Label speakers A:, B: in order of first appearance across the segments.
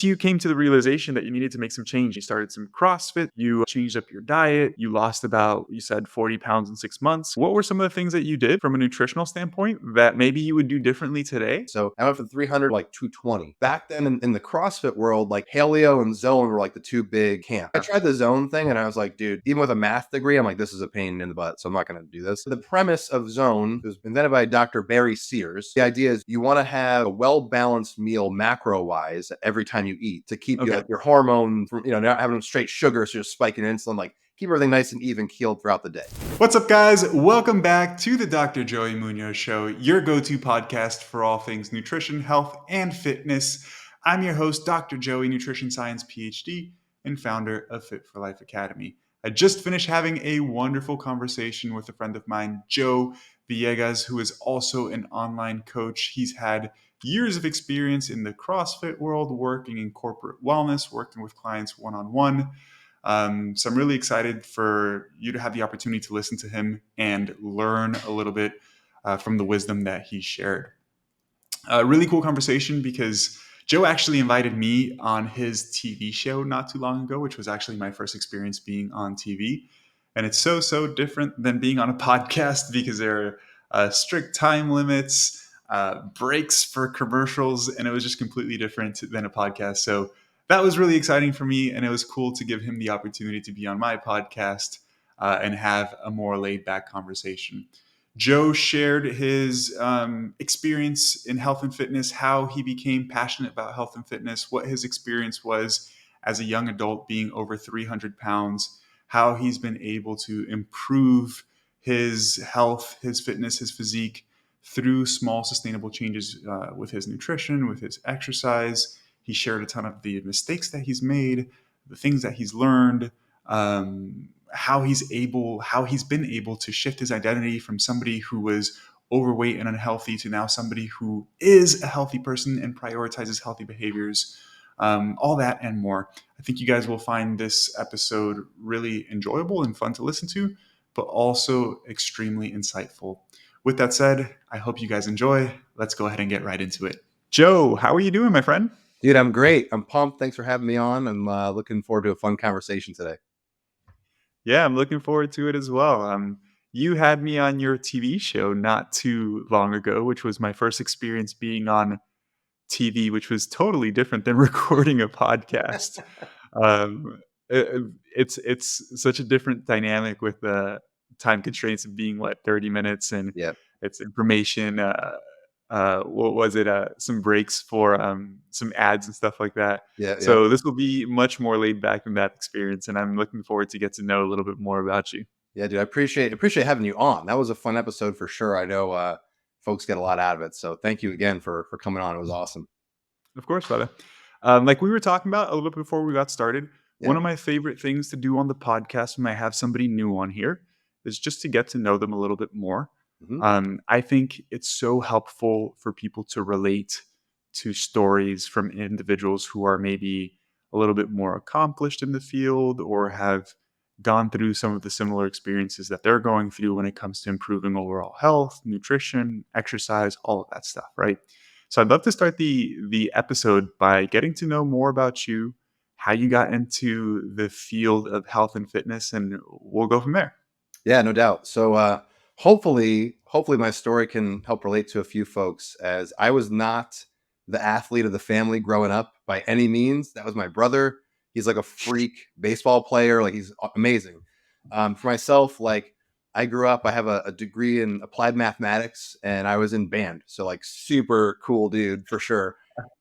A: you came to the realization that you needed to make some change. You started some CrossFit, you changed up your diet, you lost about, you said 40 pounds in 6 months. What were some of the things that you did from a nutritional standpoint that maybe you would do differently today?
B: So I went from 300 to like 220. Back then in the CrossFit world, like paleo and zone were like the two big camps. I tried the zone thing and I was like, dude, even with a math degree, I'm like, this is a pain in the butt. So I'm not going to do this. The premise of zone was invented by Dr. Barry Sears. The idea is you want to have a well-balanced meal macro wise every time you eat to keep
A: Okay.
B: your hormone from, not having straight sugar. So you're spiking insulin, like keep everything nice and even keeled throughout the day.
A: What's up, guys? Welcome back to the Dr. Joey Munoz Show, your go-to podcast for all things nutrition, health, and fitness. I'm your host, Dr. Joey, Nutrition Sciences Ph.D. and founder of Fit for Life Academy. I just finished having a wonderful conversation with a friend of mine, Joe Villegas, who is also an online coach. He's had years of experience in the CrossFit world, working in corporate wellness, working with clients one-on-one. So I'm really excited for you to have the opportunity to listen to him and learn a little bit from the wisdom that he shared. A really cool conversation because Joe actually invited me on his TV show not too long ago, which was actually my first experience being on TV. And it's so different than being on a podcast because there are strict time limits, breaks for commercials, and it was just completely different than a podcast. So that was really exciting for me, and it was cool to give him the opportunity to be on my podcast and have a more laid back conversation. Joe shared his experience in health and fitness, how he became passionate about health and fitness, what his experience was as a young adult being over 300 pounds, how he's been able to improve his health, his fitness, his physique through small sustainable changes with his nutrition, with his exercise. He shared a ton of the mistakes that he's made, the things that he's learned, how he's been able to shift his identity from somebody who was overweight and unhealthy to now somebody who is a healthy person and prioritizes healthy behaviors, all that and more. I think you guys will find this episode really enjoyable and fun to listen to, but also extremely insightful. With that said, I hope you guys enjoy. Let's go ahead and get right into it. Joe, how are you doing, my friend?
B: Dude, I'm great. I'm pumped. Thanks for having me on. I'm looking forward to a fun conversation today.
A: Yeah, I'm looking forward to it as well. You had me on your TV show not too long ago, which was my first experience being on TV, which was totally different than recording a podcast. Um, it's such a different dynamic with the time constraints of being 30 minutes, and
B: Yeah.
A: it's information. What was it? Some breaks for some ads and stuff like that.
B: Yeah.
A: So this will be much more laid back than that experience, and I'm looking forward to get to know a little bit more about you.
B: Yeah, dude, I appreciate having you on. That was a fun episode for sure. I know folks get a lot out of it. So thank you again for coming on. It was awesome.
A: Of course, brother. Like we were talking about a little bit before we got started,
B: Yeah.
A: one of my favorite things to do on the podcast when I have somebody new on here is just to get to know them a little bit more.
B: Mm-hmm.
A: I think it's so helpful for people to relate to stories from individuals who are maybe a little bit more accomplished in the field or have gone through some of the similar experiences that they're going through when it comes to improving overall health, nutrition, exercise, all of that stuff, right? So I'd love to start the episode by getting to know more about you, how you got into the field of health and fitness, and we'll go from there.
B: Yeah, no doubt. So hopefully my story can help relate to a few folks, as I was not the athlete of the family growing up by any means. That was my brother. He's like a freak baseball player. Like he's amazing. For myself, like I grew up, I have a degree in applied mathematics and I was in band. So like super cool dude for sure.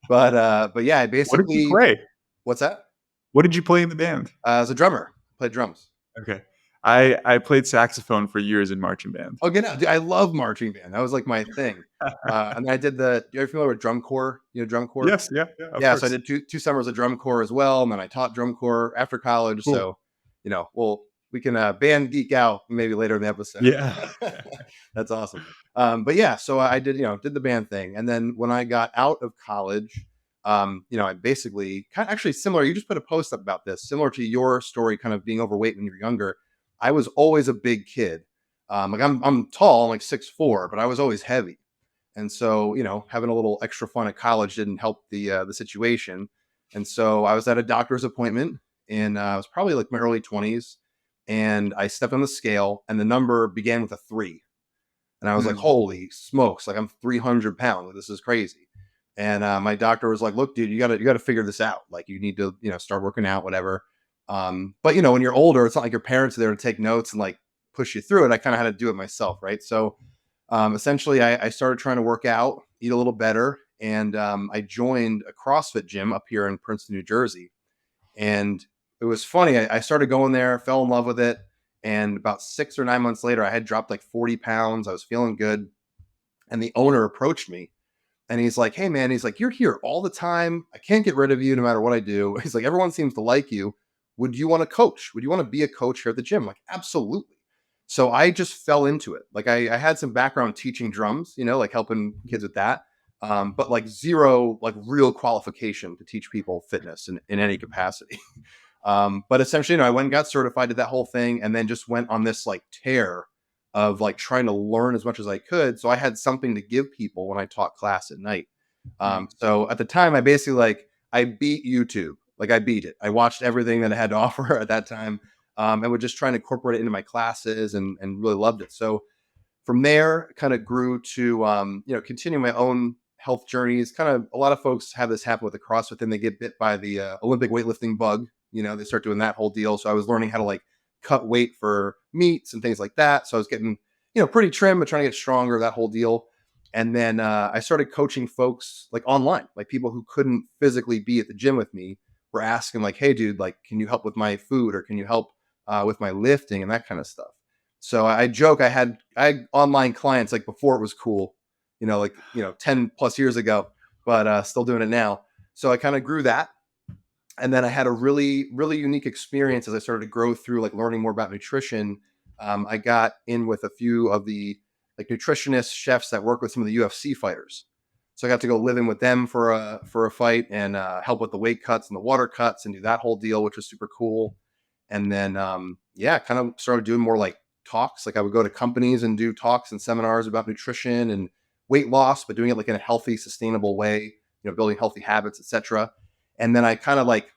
B: But yeah, I
A: What did you
B: basically,
A: play?
B: what's that?
A: What did you play in the band?
B: As a drummer, played drums.
A: Okay. I played saxophone for years in marching band.
B: Oh, get out. Dude, I love marching band. That was like my thing. And then I did you're familiar with drum corps? You know, drum corps?
A: Yes, yeah, of
B: Yeah. So I
A: course.
B: did two summers of drum corps as well. And then I taught drum corps after college.
A: Cool.
B: So, we can band geek out maybe later in the episode.
A: Yeah.
B: That's awesome. But yeah, so I did the band thing. And then when I got out of college, I basically actually similar. You just put a post up about this, similar to your story, kind of being overweight when you were younger. I was always a big kid. Like I'm tall, I'm like 6'4", but I was always heavy. And so, having a little extra fun at college didn't help the situation. And so I was at a doctor's appointment, and I was probably like my early 20s, and I stepped on the scale, and the number began with a 3. And I was like,
A: Mm.
B: holy smokes, like I'm 300 pounds. Like, this is crazy. And my doctor was like, look, dude, you gotta figure this out. Like, you need to, start working out, whatever. But when you're older, it's not like your parents are there to take notes and like push you through it. I kind of had to do it myself. Right. So essentially I started trying to work out, eat a little better. And I joined a CrossFit gym up here in Princeton, New Jersey. And it was funny. I started going there, fell in love with it. And about 6 or 9 months later, I had dropped like 40 pounds. I was feeling good. And the owner approached me and he's like, hey, man, he's like, you're here all the time. I can't get rid of you no matter what I do. He's like, everyone seems to like you. Would you want to coach? Would you want to be a coach here at the gym? I'm like, absolutely. So I just fell into it. Like I had some background teaching drums, like helping kids with that. But like zero, like real qualification to teach people fitness in any capacity. But essentially, I went and got certified, did that whole thing, and then just went on this like tear of like trying to learn as much as I could. So I had something to give people when I taught class at night.
A: Mm.
B: So at the time, I basically I beat YouTube. Like I beat it. I watched everything that it had to offer at that time, and would just try to incorporate it into my classes and really loved it. So from there, kind of grew to continue my own health journeys. Kind of a lot of folks have this happen with the CrossFit, then they get bit by the Olympic weightlifting bug. They start doing that whole deal. So I was learning how to like cut weight for meets and things like that. So I was getting pretty trim, but trying to get stronger. That whole deal. And then I started coaching folks like online, like people who couldn't physically be at the gym with me were asking like, hey, dude, like, can you help with my food or can you help with my lifting and that kind of stuff. So I joke I had online clients like before it was cool, 10 plus years ago, but still doing it now. So I kind of grew that. And then I had a really, really unique experience as I started to grow through like learning more about nutrition. I got in with a few of the like nutritionists, chefs that work with some of the UFC fighters. So I got to go live in with them for a fight and help with the weight cuts and the water cuts and do that whole deal, which was super cool. And then kind of started doing more like talks. Like I would go to companies and do talks and seminars about nutrition and weight loss, but doing it like in a healthy, sustainable way, building healthy habits, etc. And then I kind of like,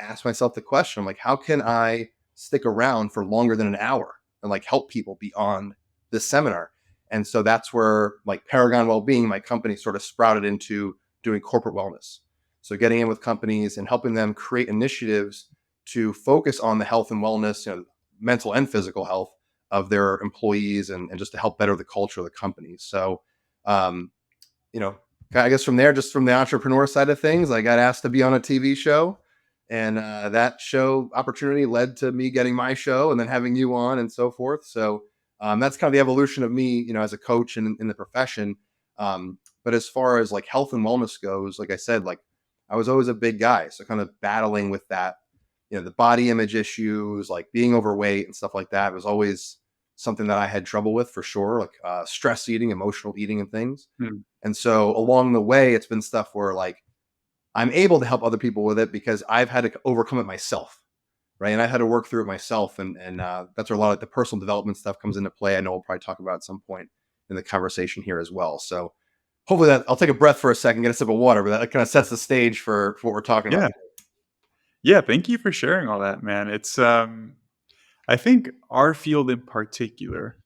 B: asked myself the question, I'm like, how can I stick around for longer than an hour and like help people beyond this seminar? And so that's where like Paragon Wellbeing, my company, sort of sprouted into doing corporate wellness. So getting in with companies and helping them create initiatives to focus on the health and wellness, mental and physical health of their employees and just to help better the culture of the company. So, um, I guess from there, just from the entrepreneur side of things, I got asked to be on a TV show. And that show opportunity led to me getting my show and then having you on and so forth. So that's kind of the evolution of me, as a coach in the profession. But as far as like health and wellness goes, like I said, like I was always a big guy. So kind of battling with that, the body image issues, like being overweight and stuff like that was always something that I had trouble with for sure, like stress eating, emotional eating and things.
A: Mm.
B: And so along the way, it's been stuff where like I'm able to help other people with it because I've had to overcome it myself. Right. And I had to work through it myself. And that's where a lot of the personal development stuff comes into play. I know we'll probably talk about at some point in the conversation here as well. So hopefully that I'll take a breath for a second, get a sip of water, but that kind of sets the stage for what we're talking about.
A: Yeah. Yeah. Thank you for sharing all that, man. It's, I think our field in particular,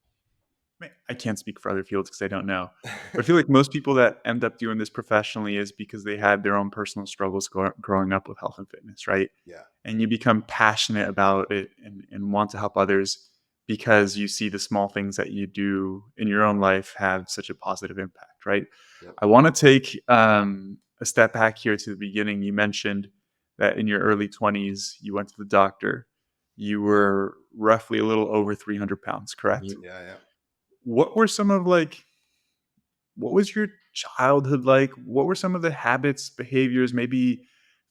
A: I can't speak for other fields because I don't know. But I feel like most people that end up doing this professionally is because they had their own personal struggles growing up with health and fitness, right?
B: Yeah.
A: And you become passionate about it and want to help others because you see the small things that you do in your own life have such a positive impact, right?
B: Yep.
A: I want to take a step back here to the beginning. You mentioned that in your early 20s, you went to the doctor. You were roughly a little over 300 pounds, correct?
B: Yeah. Yeah.
A: What were some of like what was your childhood like? What were some of the habits, behaviors, maybe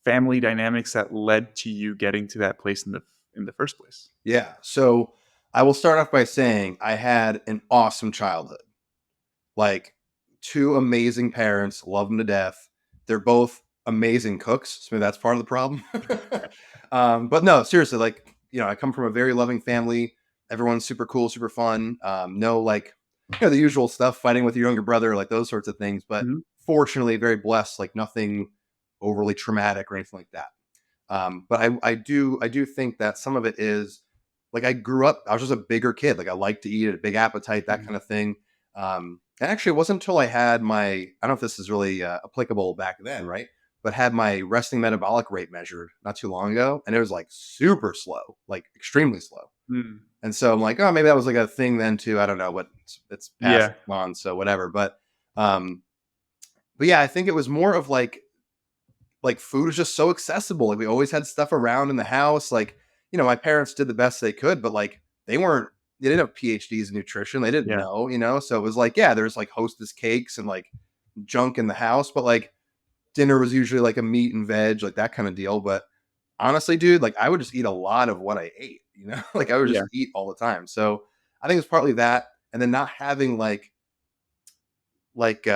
A: family dynamics that led to you getting to that place in the first place?
B: Yeah. So I will start off by saying I had an awesome childhood. Like two amazing parents, love them to death. They're both amazing cooks. So maybe that's part of the problem. But no, seriously, like, I come from a very loving family. Everyone's super cool, super fun. No, like, the usual stuff, fighting with your younger brother, like those sorts of things. But
A: Mhm.
B: fortunately, very blessed, like nothing overly traumatic or anything like that. But I do think that some of it is like I grew up, I was just a bigger kid. Like I like to eat, a big appetite, that
A: Mhm.
B: kind of thing. And actually, it wasn't until I had my, I don't know if this is really applicable back then, right? But had my resting metabolic rate measured not too long ago, and it was like super slow, like extremely slow.
A: Mm.
B: And so I'm like, oh, maybe that was like a thing then too. I don't know, what it's past
A: Yeah.
B: on, so whatever. Um, but yeah, I think it was more of like food was just so accessible. Like we always had stuff around in the house. Like, my parents did the best they could, but like they didn't have PhDs in nutrition. They didn't
A: Yeah.
B: know. So it was like, yeah, there's like hostess cakes and like junk in the house, but like dinner was usually like a meat and veg, like that kind of deal. But honestly, dude, like I would just eat a lot of what I ate. Like I would
A: Yeah.
B: just eat all the time. So I think it's partly that. And then not having like like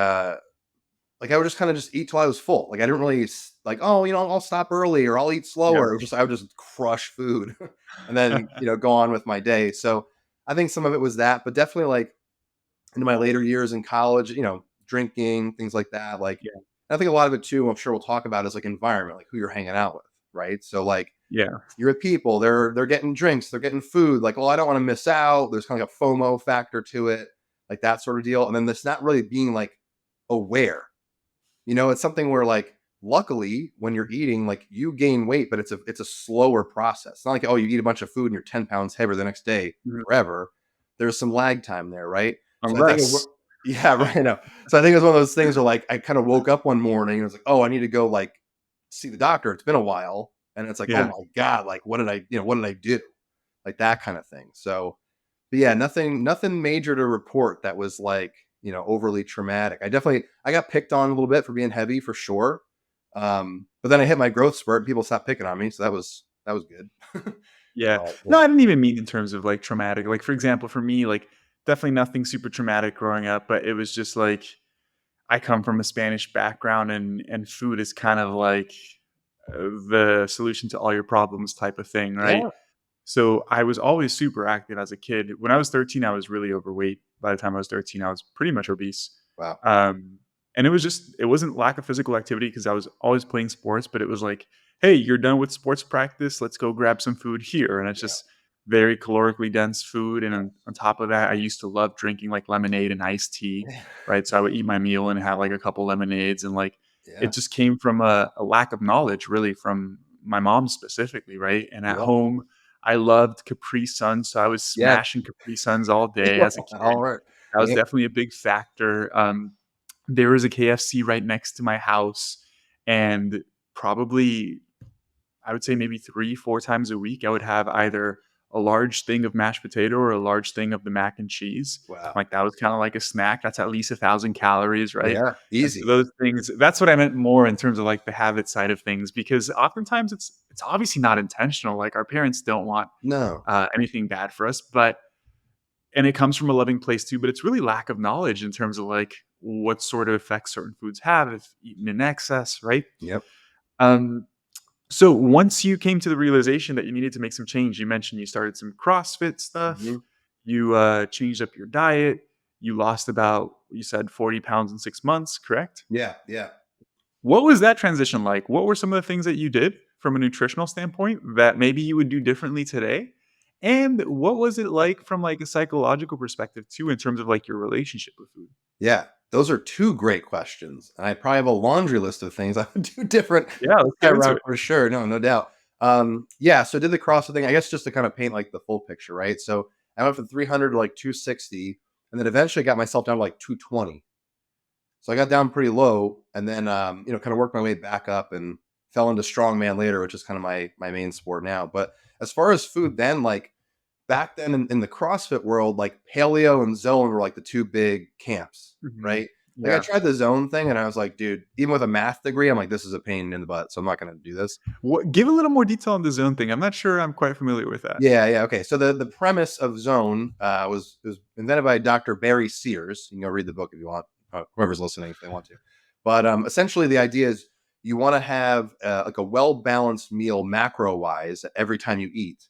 B: I would just kind of just eat till I was full. Like I didn't really like, oh, I'll stop early or I'll eat
A: Yeah.
B: slower. It was just I would just crush food and then go on with my day. So I think some of it was that, but definitely like into my later years in college, drinking, things like that. Like
A: Yeah.
B: I think a lot of it too, I'm sure we'll talk about is like environment, like who you're hanging out with, right? So like
A: Yeah.
B: you're with people, they're getting drinks, they're getting food, like, well, I don't want to miss out. There's kind of like a FOMO factor to it, like that sort of deal. And then this not really being like aware. It's something where like luckily when you're eating, like you gain weight, but it's a slower process. It's not like, oh, you eat a bunch of food and you're 10 pounds heavier the next day
A: Mhm.
B: forever. There's some lag time there, right? So I think
A: Unless.
B: yeah, right now. So I think it was one of those things where like I kind of woke up one morning and was like, oh, I need to go like see the doctor. It's been a while. And it's like, oh
A: Yeah.
B: my God, like what did I do? Like that kind of thing. So but yeah, nothing major to report that was like, overly traumatic. I got picked on a little bit for being heavy for sure. But then I hit my growth spurt and people stopped picking on me. So that was good.
A: Yeah.
B: But
A: No,
B: yeah.
A: I didn't even mean in terms of, like, traumatic. Like, for example, for me, like, definitely nothing super traumatic growing up, but it was just, like, I come from a Spanish background, and food is kind of like, the solution to all your problems type of thing, right?
B: Yeah.
A: So, I was always super active as a kid. When I was 13, I was really overweight. By the time I was 13, I was pretty much obese.
B: Wow.
A: Um, and it wasn't lack of physical activity because I was always playing sports, but it was like, "Hey, you're done with sports practice. Let's go grab some food here." And it's
B: Yeah.
A: just very calorically dense food. And on top of that, I used to love drinking like lemonade and iced tea, right? So I would eat my meal and have like a couple lemonades, and like
B: Yeah.
A: it just came from a lack of knowledge, really, from my mom specifically, right? And at
B: Yep.
A: home, I loved Capri Suns, so I was
B: Yes.
A: smashing Capri Suns all day as a
B: All
A: kid.
B: right.
A: That was
B: Yeah.
A: definitely a big factor. There was a KFC right next to my house, and probably I would say maybe 3, 4 times a week, I would have either a large thing of mashed potato or a large thing of the mac and cheese.
B: Wow.
A: Like, that was kinda like a snack. That's at least 1,000 calories, right?
B: Yeah.
A: And so
B: Easy.
A: those things, that's what I meant more in terms of, like, the habit side of things, because oftentimes it's obviously not intentional. Like, our parents don't want,
B: No.
A: anything bad for us, but and it comes from a loving place too, but it's really lack of knowledge in terms of, like, what sort of effects certain foods have if eaten in excess, right?
B: Yep.
A: Um, so once you came to the realization that you needed to make some change, you mentioned you started some CrossFit stuff,
B: Mhm.
A: you, changed up your diet, you lost about, you said 40 pounds in 6 months, correct?
B: Yeah. Yeah.
A: What was that transition like? What were some of the things that you did from a nutritional standpoint that maybe you would do differently today? And what was it like from, like, a psychological perspective too, in terms of, like, your relationship with food?
B: Yeah, those are 2 great questions, and I probably have a laundry list of things I would do different
A: Yeah,
B: with
A: let's get
B: that
A: into
B: route
A: it.
B: for sure. No doubt. Yeah, so I did the CrossFit thing, I guess just to kind of paint like the full picture, right? So I went from 300 to like 260, and then eventually got myself down to like 220. So I got down pretty low, and then kind of worked my way back up and fell into strongman later, which is kind of my main sport now. But as far as food, then like back then in the CrossFit world, like paleo and zone were like the two big camps,
A: Mhm.
B: right? Like I
A: Yeah.
B: tried the zone thing and I was like, dude, even with a math degree, I'm like, this is a pain in the butt. So I'm not going to do this.
A: Give a little more detail on the zone thing. I'm not sure I'm quite familiar with that.
B: Yeah, yeah. Okay. So the premise of zone was invented by Dr. Barry Sears. You can go read the book if you want, whoever's listening, if they want to. But essentially, the idea is you want to have like a well balanced meal macro wise every time you eat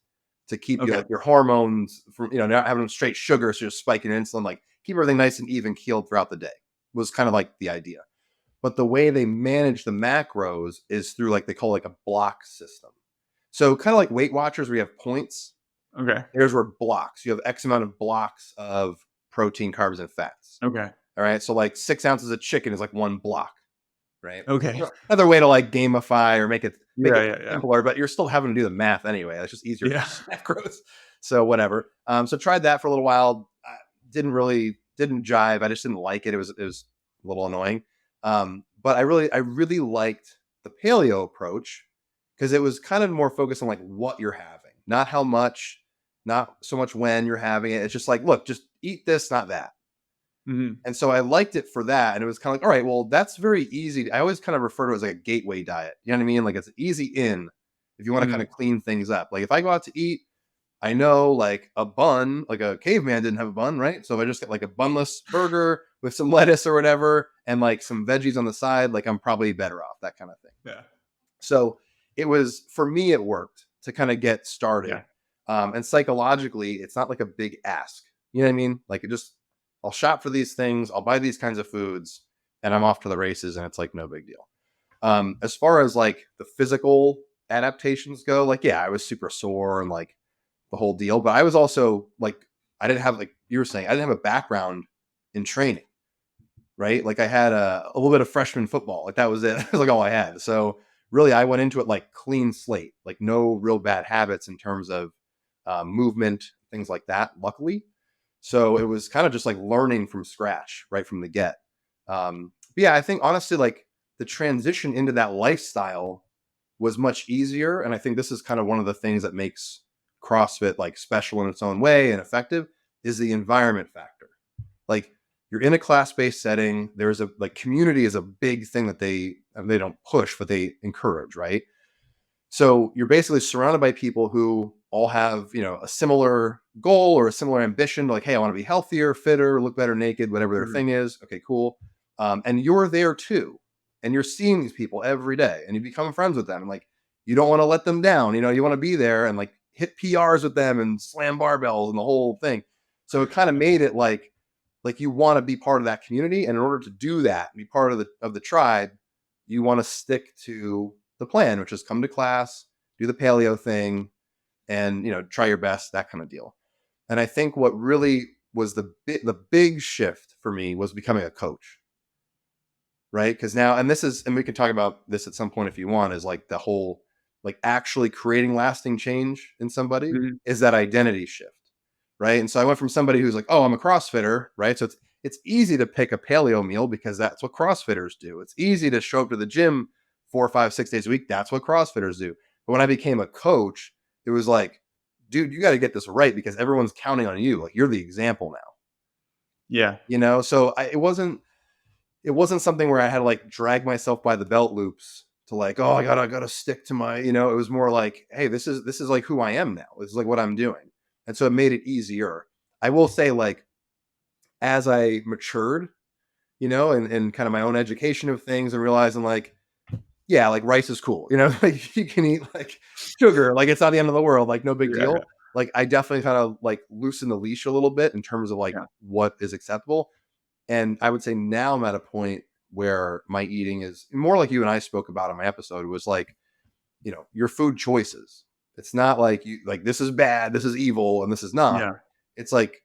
B: to keep you
A: Okay.
B: like your hormones from not having straight sugar, so you're spiking insulin, like keep everything nice and even keeled throughout the day. Was kind of like the idea. but the way they manage the macros is through like they call like a block system. So kind of like Weight Watchers where you have points.
A: Okay.
B: Here's where blocks. You have X amount of blocks of protein, carbs, and fats.
A: Okay.
B: All right. So like 6 ounces of chicken is like one block, right?
A: Okay.
B: Another way to like gamify or make it
A: Yeah. Yeah. Yeah.
B: simpler, but you're still having to do the math anyway. It's just easier
A: Yeah.
B: macros. So whatever. So tried that for a little while. Didn't jive. I just didn't like it. It was a little annoying. But I really liked the paleo approach because it was kind of more focused on like what you're having, not how much, not so much when you're having it. It's just like, look, just eat this, not that.
A: Hmm.
B: And so I liked it for that. And it was kind of like, all right, well, that's very easy. I always kind of refer to it as like a gateway diet. You know what I mean? Like it's easy in if you want to kind
A: Hmm.
B: of clean things up. Like if I go out to eat, I know like a bun, like a caveman didn't have a bun, right? So if I just get like a bunless burger with some lettuce or whatever and like some veggies on the side, like I'm probably better off, that kind of thing.
A: Yeah.
B: So it was, for me, it worked to kind of get started.
A: Yeah.
B: And psychologically, it's not like a big ask. You know what I mean? Like I'll shop for these things, I'll buy these kinds of foods, and I'm off to the races, and it's like no big deal. As far as like the physical adaptations go, like, yeah, I was super sore and like the whole deal, but I was also like, I didn't have, like you were saying, I didn't have a background in training, right? Like I had a little bit of freshman football. Like that was it. That was like all I had. So really I went into it like clean slate, like no real bad habits in terms of movement, things like that, luckily. So it was kind of just like learning from scratch right from the get. But yeah, I think honestly, like the transition into that lifestyle was much easier. And I think this is kind of one of the things that makes CrossFit like special in its own way and effective is the environment factor. Like you're in a class-based setting. There's a like community is a big thing that they don't push, but they encourage, right? So you're basically surrounded by people who all have, a similar goal or a similar ambition. Like, hey, I want to be healthier, fitter, look better naked, whatever their
A: Mhm.
B: thing is. Okay, cool. And you're there too, and you're seeing these people every day, and you become friends with them. And like, you don't want to let them down. You want to be there and like hit PRs with them and slam barbells and the whole thing. So it kind of made it like you want to be part of that community, and in order to do that, be part of the tribe, you want to stick to the plan, which is come to class, do the paleo thing, and try your best, that kind of deal. And I think what really was the big shift for me was becoming a coach, right? Because now, and we can talk about this at some point if you want, is like the whole like actually creating lasting change in somebody
A: Mhm.
B: is that identity shift, right? And so I went from somebody who's like, oh, I'm a CrossFitter, right? So it's easy to pick a paleo meal because that's what CrossFitters do. It's easy to show up to the gym 4, 5, 6 days a week. That's what CrossFitters do. But when I became a coach, it was like, dude, you got to get this right because everyone's counting on you. Like you're the example now,
A: Yeah.
B: So it wasn't something where I had to like drag myself by the belt loops to like, oh, I gotta stick to my, it was more like, hey, this is like who I am now. This is like what I'm doing. And so it made it easier. I will say, like, as I matured, and kind of my own education of things and realizing like, yeah, like rice is cool, like you can eat like sugar, like it's not the end of the world, like no big
A: Yeah. Yeah.
B: deal. Like I definitely kind of like loosen the leash a little bit in terms of like
A: Yeah.
B: what is acceptable. And I would say now I'm at a point where my eating is more like you and I spoke about in my episode, was like, your food choices. It's not like you like this is bad, this is evil, and this is not.
A: Yeah.
B: It's like,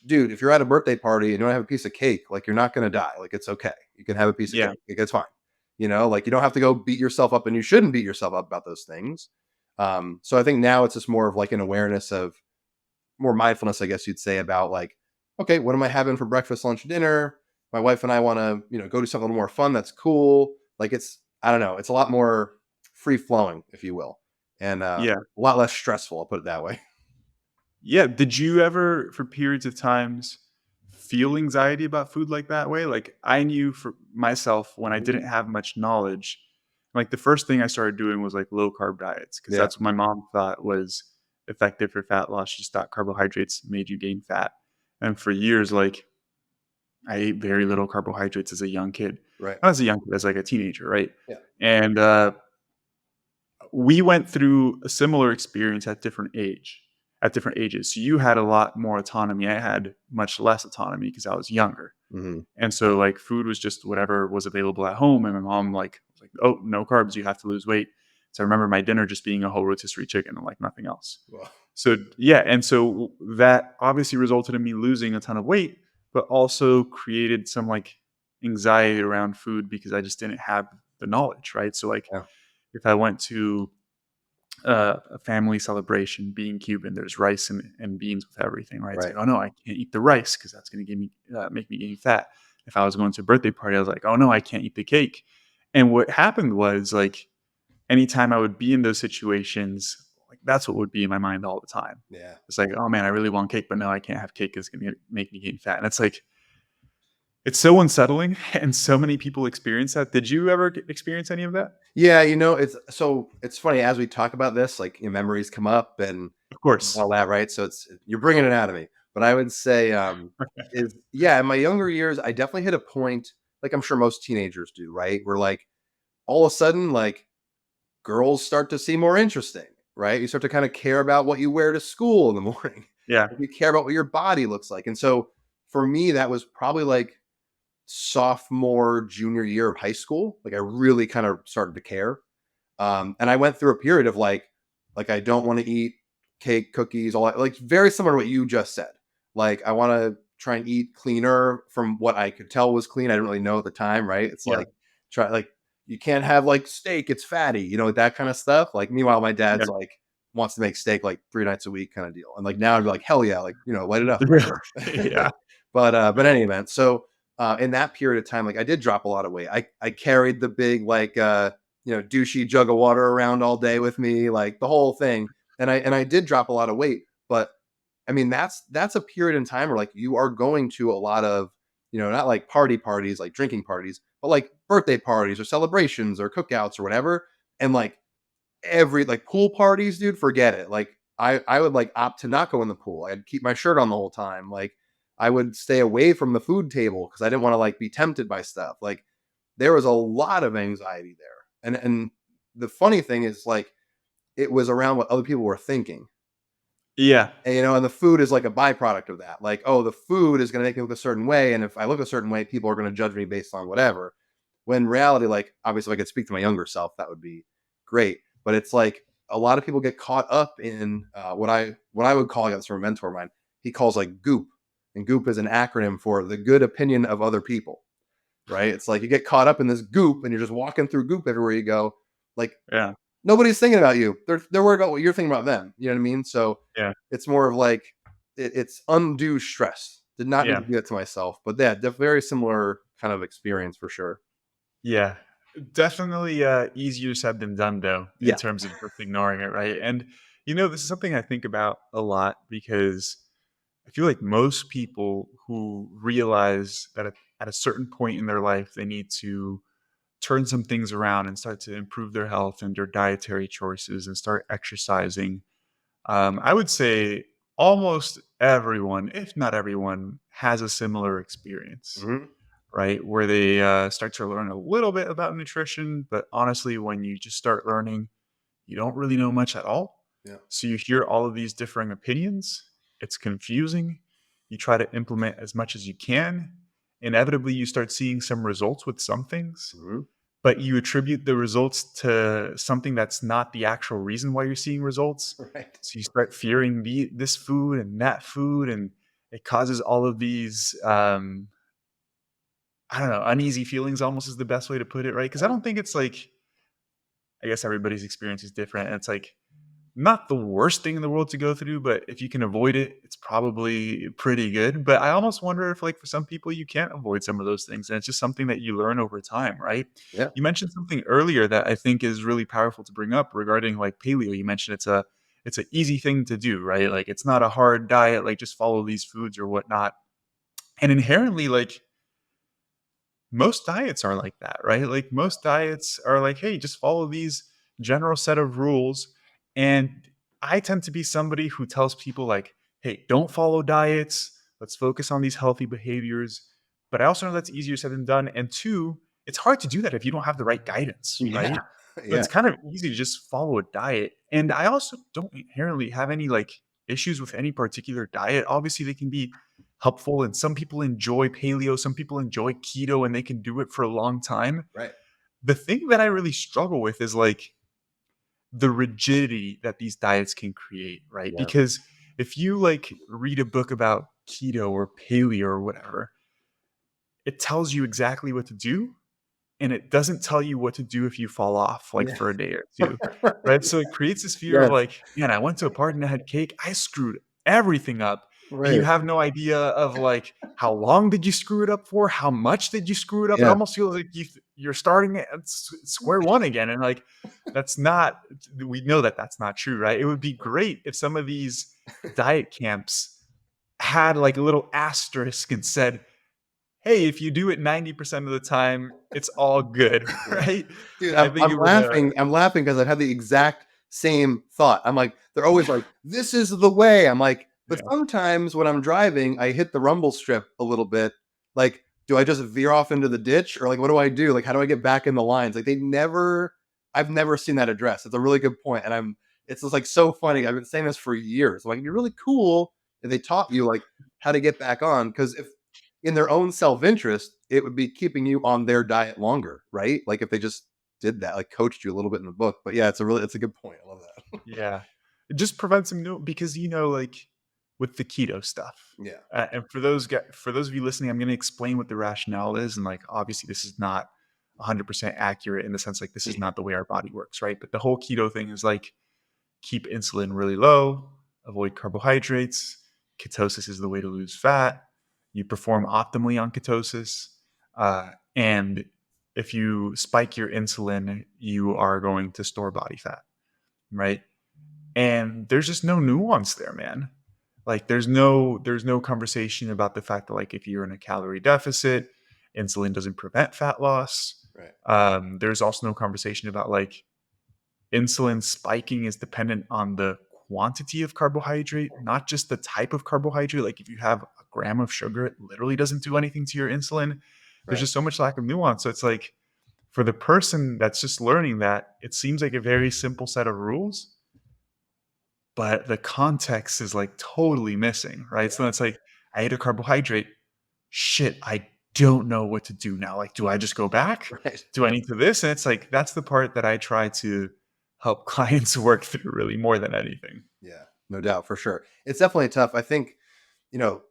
B: dude, if you're at a birthday party and you don't have a piece of cake, like you're not gonna die. Like it's okay. You can have a piece of
A: Yeah.
B: cake. Like it's fine. Like you don't have to go beat yourself up, and you shouldn't beat yourself up about those things. So I think now it's just more of like an awareness of more mindfulness, I guess you'd say, about like, okay, what am I having for breakfast, lunch, dinner? My wife and I want to, go do something more fun. That's cool. Like I don't know, it's a lot more free flowing, if you will, and
A: Yeah.
B: a lot less stressful. I'll put it that way.
A: Yeah. Did you ever, for periods of times, feel anxiety about food like that way? Like I knew for myself when I didn't have much knowledge, like the first thing I started doing was like low carb diets because
B: Yeah.
A: that's what my mom thought was effective for fat loss. She just thought carbohydrates made you gain fat. And for years, like I ate very little carbohydrates as a young kid.
B: Right.
A: Not as a young kid, as like a teenager, right?
B: Yeah.
A: And we went through a similar experience at different age. at different ages. So you had a lot more autonomy. I had much less autonomy because I was younger.
B: Mhm.
A: And so like food was just whatever was available at home. And my mom like was like, oh, no carbs, you have to lose weight. So I remember my dinner just being a whole rotisserie chicken and like nothing else.
B: Well,
A: So yeah, and so that obviously resulted in me losing a ton of weight, but also created some like anxiety around food because I just didn't have the knowledge, right? So like
B: yeah.
A: if I went to a family celebration, being Cuban, there's rice and beans with everything, right? It's
B: Right.
A: like, oh no, I can't eat the rice because that's going to give me make me gain fat. If I was going to a birthday party, I was like, oh no, I can't eat the cake. And what happened was like anytime I would be in those situations, like that's what would be in my mind all the time.
B: Yeah.
A: It's like, oh man, I really want cake, but no, I can't have cake. It's gonna make me gain fat. And it's like it's so unsettling, and so many people experience that. Did you ever experience any of that?
B: Yeah, it's funny as we talk about this, like, memories come up and
A: Of course.
B: all that, right? So it's you're bringing it out of me. But I would say, is yeah, in my younger years, I definitely hit a point, like I'm sure most teenagers do, right? Where like all of a sudden, like girls start to seem more interesting, right? You start to kind of care about what you wear to school in the morning.
A: Yeah.
B: Like, you care about what your body looks like. And so for me, that was probably like sophomore, junior year of high school. Like I really kind of started to care. And I went through a period of like I don't want to eat cake, cookies, all that, like very similar to what you just said. Like I want to try and eat cleaner from what I could tell was clean. I didn't really know at the time, right? It's
A: Yeah.
B: like try like you can't have like steak, it's fatty, like that kind of stuff. Like meanwhile, my
A: Yeah.
B: dad's like wants to make steak like 3 nights a week kind of deal. And like now I'd be like, hell yeah, like light it up.
A: Really? Yeah.
B: But any event, so in that period of time, like I did drop a lot of weight. I carried the big like douchey jug of water around all day with me, like the whole thing. And I did drop a lot of weight, but I mean that's a period in time where like you are going to a lot of, not like parties, like drinking parties, but like birthday parties or celebrations or cookouts or whatever. And like every like pool parties, dude, forget it. Like I would like opt to not go in the pool. I'd keep my shirt on the whole time. Like I would stay away from the food table because I didn't want to like be tempted by stuff. Like there was a lot of anxiety there. And the funny thing is like it was around what other people were thinking.
A: Yeah.
B: And the food is like a byproduct of that. Like, oh, the food is going to make me look a certain way, and if I look a certain way, people are going to judge me based on whatever. When in reality, like obviously, if I could speak to my younger self, that would be great. But it's like a lot of people get caught up in what I would call, I got this from a mentor of mine. He calls like goop, and goop is an acronym for the good opinion of other people. Right? It's like you get caught up in this goop, and you're just walking through goop everywhere you go. Like
A: Yeah.
B: nobody's thinking about you. They're worried about what you're thinking about them. You know what I mean? So
A: Yeah.
B: it's more of like it's undue stress. Did not need
A: Yeah.
B: to do that to myself, but yeah, very similar kind of experience for sure.
A: Yeah. Definitely easier said than done though, in
B: Yeah.
A: terms of just ignoring it, right? And this is something I think about a lot because I feel like most people who realize that at a certain point in their life they need to turn some things around and start to improve their health and their dietary choices and start exercising. I would say almost everyone, if not everyone, has a similar experience,
B: Hmm.
A: right? Where they start to learn a little bit about nutrition, but honestly, when you just start learning, you don't really know much at all.
B: Yeah.
A: So you hear all of these differing opinions. It's confusing. You try to implement as much as you can. Inevitably, you start seeing some results with some things,
B: Hmm.
A: but you attribute the results to something that's not the actual reason why you're seeing results.
B: Right.
A: So you start fearing this food and that food, and it causes all of these, I don't know, uneasy feelings almost is the best way to put it, right? Because I don't think it's like, I guess everybody's experience is different. And it's like, not the worst thing in the world to go through, but if you can avoid it, it's probably pretty good. But I almost wonder if, like, for some people, you can't avoid some of those things, and it's just something that you learn over time, right?
B: Yeah.
A: You mentioned something earlier that I think is really powerful to bring up regarding like paleo. You mentioned it's an easy thing to do, right? Like it's not a hard diet, like just follow these foods or whatnot. And inherently, like most diets are like that, right? Like most diets are like, hey, just follow these general set of rules. And I tend to be somebody who tells people like, hey, don't follow diets. Let's focus on these healthy behaviors. But I also know that's easier said than done. And two, it's hard to do that if you don't have the right guidance,
B: Yeah.
A: right? So
B: Yeah.
A: it's kind of easy to just follow a diet. And I also don't inherently have any like issues with any particular diet. Obviously, they can be helpful, and some people enjoy paleo, some people enjoy keto, and they can do it for a long time.
B: Right.
A: The thing that I really struggle with is like the rigidity that these diets can create, right?
B: Yeah.
A: Because if you like read a book about keto or paleo or whatever, it tells you exactly what to do, and it doesn't tell you what to do if you fall off like
B: Yeah.
A: for a day or two, right? So it creates this fear of
B: Yes.
A: like, man, I went to a party and I had cake, I screwed everything up. And you
B: Right.
A: have no idea of like how long did you screw it up for? How much did you screw it up? It
B: Yeah.
A: almost feels like you're starting at square one again. And like, that's not, we know that that's not true, right? It would be great if some of these diet camps had like a little asterisk and said, hey, if you do it 90% of the time, it's all good,
B: Yeah.
A: right?
B: Dude,
A: I
B: I'm
A: think
B: I'm
A: it would,
B: laughing I'm laughing because 'cause I've had the exact same thought. I'm like, they're always like, "This is the way." I'm like, but
A: yeah,
B: sometimes when I'm driving, I hit the rumble strip a little bit. Like, do I just veer off into the ditch or like what do I do? Like, how do I get back in the lines? Like I've never seen that addressed. It's a really good point, and it's just like so funny. I've been saying this for years. Like, it'd be really cool if they taught you like how to get back on because if in their own self-interest, it would be keeping you on their diet longer, right? Like if they just did that, like coached you a little bit in the book. But yeah, it's a good point. I love that.
A: yeah. It just prevents them because like with the keto stuff.
B: Yeah.
A: And for those of you listening, I'm going to explain what the rationale is, and like obviously this is not 100% accurate in the sense like this is
B: Yeah.
A: not the way our body works, right? But the whole keto thing is like keep insulin really low, avoid carbohydrates. Ketosis is the way to lose fat. You perform optimally on ketosis. And if you spike your insulin, you are going to store body fat, right? And there's just no nuance there, man. Like there's no conversation about the fact that like if you're in a calorie deficit, insulin doesn't prevent fat loss.
B: Right.
A: There's also no conversation about like insulin spiking is dependent on the quantity of carbohydrate, not just the type of carbohydrate. Like if you have a gram of sugar, it literally doesn't do anything to your insulin. There's
B: Right.
A: just so much lack of nuance. So it's like for the person that's just learning that, it seems like a very simple set of rules, but the context is like totally missing, right?
B: Yeah.
A: So it's like I ate a carbohydrate. Shit, I don't know what to do now. Like, do I just go back?
B: Right.
A: Do I need to this? And it's like that's the part that I try to help clients work through really more than anything.
B: Yeah. No doubt for sure. It's definitely tough. I think, you know,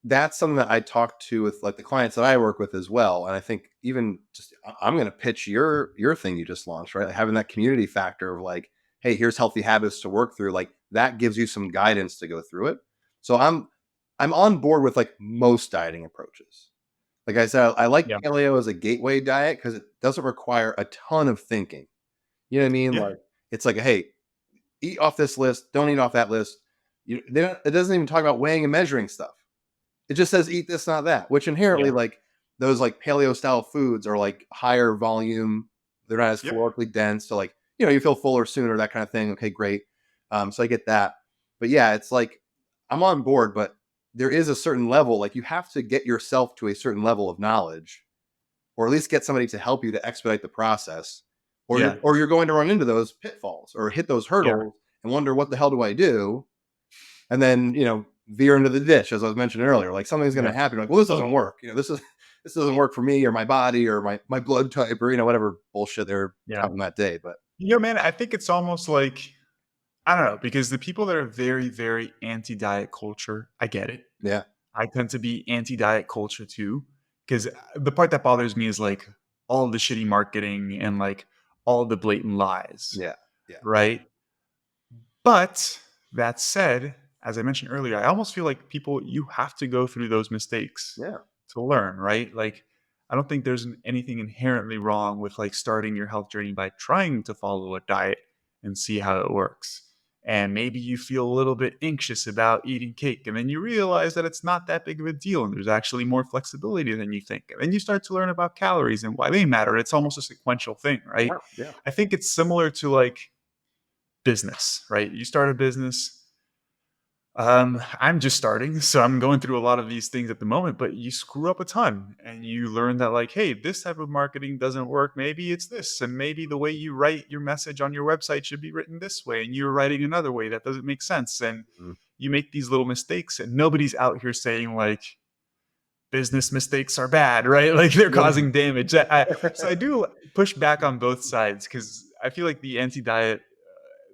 B: that's something that I talk to with like the clients that I work with as well. And I think even just I'm going to pitch your thing you just launched, right? Like having that community factor of like, hey, here's healthy habits to work through. Like that gives you some guidance to go through it. So I'm on board with like most dieting approaches. Like I said, I like
A: Yeah.
B: paleo as a gateway diet because it doesn't require a ton of thinking. You know what I mean?
A: Yeah.
B: Like it's like, hey, eat off this list, don't eat off that list. It doesn't even talk about weighing and measuring stuff. It just says eat this, not that, which inherently
A: Yeah.
B: like those like paleo style foods are like higher volume. They're not as
A: Yep.
B: calorically dense. So like, you feel fuller sooner, that kind of thing. Okay, great. So I get that. But yeah, it's like I'm on board, but there is a certain level, like you have to get yourself to a certain level of knowledge, or at least get somebody to help you to expedite the process.
A: Yeah.
B: Or you're going to run into those pitfalls or hit those
A: Yeah.
B: hurdles and wonder what the hell do I do? And then veer into the ditch as I was mentioning earlier. Like something's going to
A: Yeah.
B: happen. Like, well, this doesn't work. This doesn't work for me or my body or my blood type or whatever bullshit they're
A: Yeah.
B: touting that day. But
A: Man, I think it's almost like I don't know, because the people that are very, very anti-diet culture, I get it.
B: yeah,
A: I tend to be anti-diet culture too, because the part that bothers me is like all the shitty marketing and like all the blatant lies,
B: yeah, yeah,
A: right? But that said, as I mentioned earlier, I almost feel like people, you have to go through those mistakes
B: yeah,
A: to learn, right? Like, I don't think there's anything inherently wrong with like starting your health journey by trying to follow a diet and see how it works. And maybe you feel a little bit anxious about eating cake, and then you realize that it's not that big of a deal, and there's actually more flexibility than you think. And then you start to learn about calories and why they matter. It's almost a sequential thing, right?
B: yeah, yeah,
A: I think it's similar to like business, right? You start a business. I'm just starting, so I'm going through a lot of these things at the moment, but you screw up a ton and you learn that like, hey, this type of marketing doesn't work. Maybe it's this, and maybe the way you write your message on your website should be written this way, and you're writing another way that doesn't make sense. And
B: Mm.
A: you make these little mistakes, and nobody's out here saying like business mistakes are bad, right? Like they're
B: Yeah.
A: causing damage. So I do push back on both sides because I feel like the anti-diet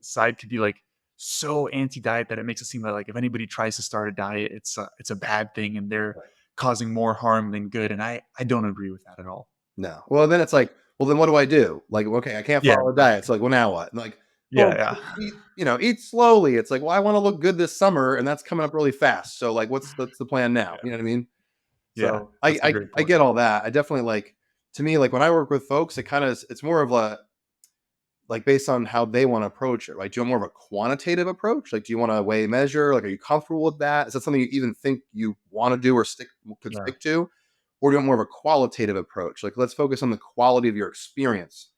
A: side could be like so anti-diet that it makes it seem like if anybody tries to start a diet, it's a bad thing and they're causing more harm than good. And I don't agree with that at all.
B: No. Well, then it's like, well, then what do I do? Like, okay, I can't
A: Yeah,
B: follow a diet. It's like, well, now what? And like,
A: yeah,
B: well,
A: yeah,
B: eat slowly. It's like, well, I want to look good this summer, and that's coming up really fast. So, like, what's the plan now?
A: yeah,
B: You know what I mean?
A: yeah.
B: So,
A: That's a great
B: I
A: point.
B: get all that. I definitely like, to me, like when I work with folks, it's more of a like based on how they want to approach it, right? Do you want more of a quantitative approach? Like, do you want to weigh measure? Like, are you comfortable with that? Is that something you even think you want to do or could
A: Yeah,
B: stick to? Or do you want more of a qualitative approach? Like, let's focus on the quality of your experience,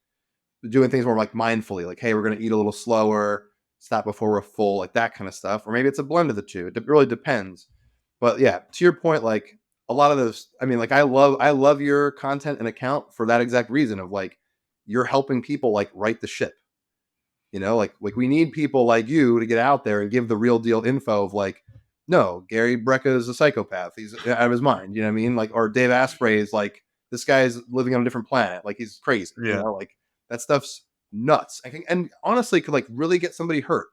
B: doing things more like mindfully, like, hey, we're going to eat a little slower, stop before we're full, like that kind of stuff. Or maybe it's a blend of the two. It really depends. But yeah, to your point, like a lot of those, I mean, like I love your content and account for that exact reason of like you're helping people like right the ship. Like we need people like you to get out there and give the real deal info of like, no, Gary Brecka is a psychopath. He's out of his mind. You know what I mean? Like, or Dave Asprey is like, this guy's living on a different planet. Like he's crazy.
A: yeah.
B: Like that stuff's nuts. I think, and honestly, could like really get somebody hurt.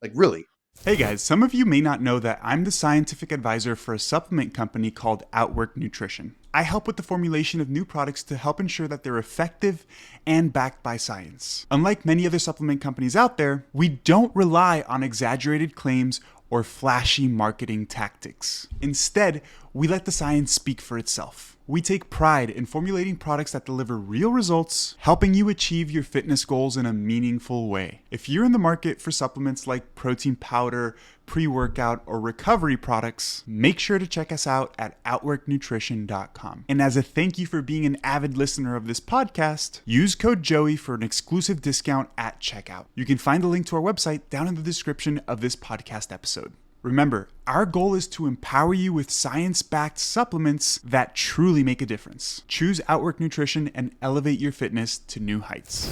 B: Like really.
A: Hey guys, some of you may not know that I'm the scientific advisor for a supplement company called Outwork Nutrition. I help with the formulation of new products to help ensure that they're effective and backed by science. Unlike many other supplement companies out there, we don't rely on exaggerated claims or flashy marketing tactics. Instead, we let the science speak for itself. We take pride in formulating products that deliver real results, helping you achieve your fitness goals in a meaningful way. If you're in the market for supplements like protein powder, pre-workout, or recovery products, make sure to check us out at outworknutrition.com. And as a thank you for being an avid listener of this podcast, use code Joey for an exclusive discount at checkout. You can find the link to our website down in the description of this podcast episode. Remember, our goal is to empower you with science-backed supplements that truly make a difference. Choose Outwork Nutrition and elevate your fitness to new heights.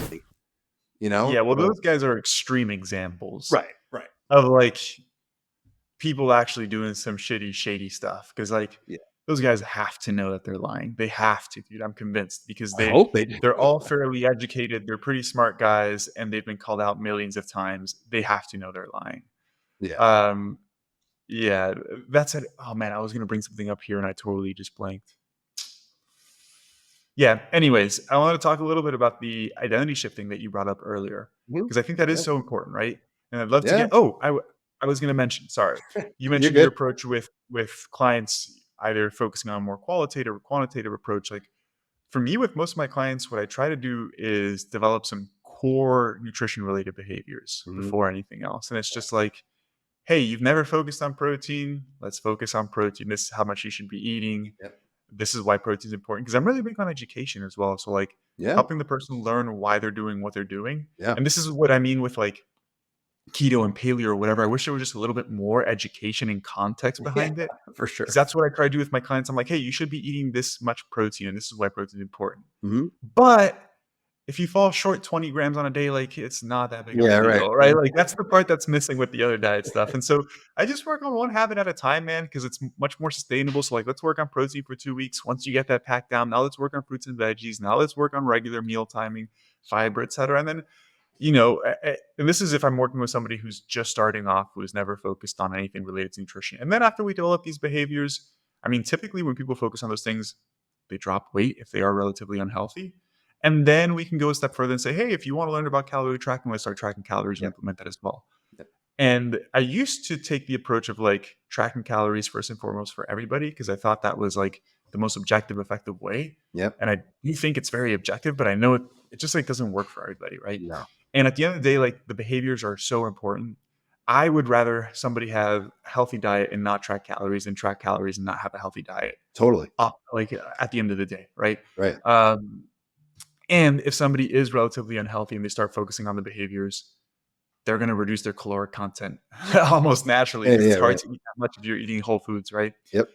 A: Yeah, well,
B: So,
A: those guys are extreme examples
B: right.
A: of like people actually doing some shitty, shady stuff. Because like
B: Yeah.
A: those guys have to know that they're lying. They have to, dude. I'm convinced because
B: I hope they do.
A: they're all fairly educated. They're pretty smart guys, and they've been called out millions of times. They have to know they're lying.
B: Yeah.
A: Um, yeah, that's it. Oh man, I was gonna bring something up here and I totally just blanked. Yeah. Anyways, I want to talk a little bit about the identity shifting that you brought up earlier
B: Mhm.
A: because I think that is
B: Yeah.
A: so important, right? And I'd love to
B: Yeah.
A: get. Oh, I was going to mention. Sorry, you
B: You're
A: mentioned your
B: good.
A: approach with clients, either focusing on a more qualitative or quantitative approach. Like for me, with most of my clients, what I try to do is develop some core nutrition related behaviors
B: Mhm.
A: before anything else, and it's just like, hey, you've never focused on protein. Let's focus on protein. This is how much you should be eating.
B: Yep.
A: This is why protein is important because I'm really big on education as well. So like
B: Yeah.
A: helping the person learn why they're doing what they're doing.
B: Yeah.
A: And this is what I mean with like keto and paleo or whatever. I wish there was just a little bit more education and context
B: Yeah.
A: behind it
B: For
A: because
B: sure.
A: that's what I try to do with my clients. I'm like, hey, you should be eating this much protein and this is why protein is important.
B: Mhm.
A: But if you fall short 20 grams on a day, like it's not that big of a
B: Yeah. Right.
A: deal, right? Like that's the part that's missing with the other diet stuff. And so I just work on one habit at a time, man, because it's much more sustainable. So like, let's work on protein for 2 weeks. Once you get that packed down, now let's work on fruits and veggies. Now let's work on regular meal timing, fiber, etc. And then, and this is if I'm working with somebody who's just starting off, who has never focused on anything related to nutrition. And then after we develop these behaviors, I mean, typically when people focus on those things, they drop weight if they are relatively unhealthy. And then we can go a step further and say, hey, if you want to learn about calorie tracking, let's start tracking calories and
B: Yep.
A: implement that as well.
B: Yep.
A: And I used to take the approach of like tracking calories first and foremost for everybody because I thought that was like the most objective, effective way.
B: Yep.
A: And I do think it's very objective, but I know it just like doesn't work for everybody, right?
B: No.
A: And at the end of the day, like the behaviors are so important. I would rather somebody have a healthy diet and not track calories than track calories and not have a healthy diet.
B: Totally.
A: Like at the end of the day, right?
B: Right.
A: And if somebody is relatively unhealthy and they start focusing on the behaviors, they're going to reduce their caloric content almost naturally
B: Yeah,
A: because
B: yeah,
A: it's hard
B: right.
A: to eat that much if you're eating whole foods, right?
B: Yep.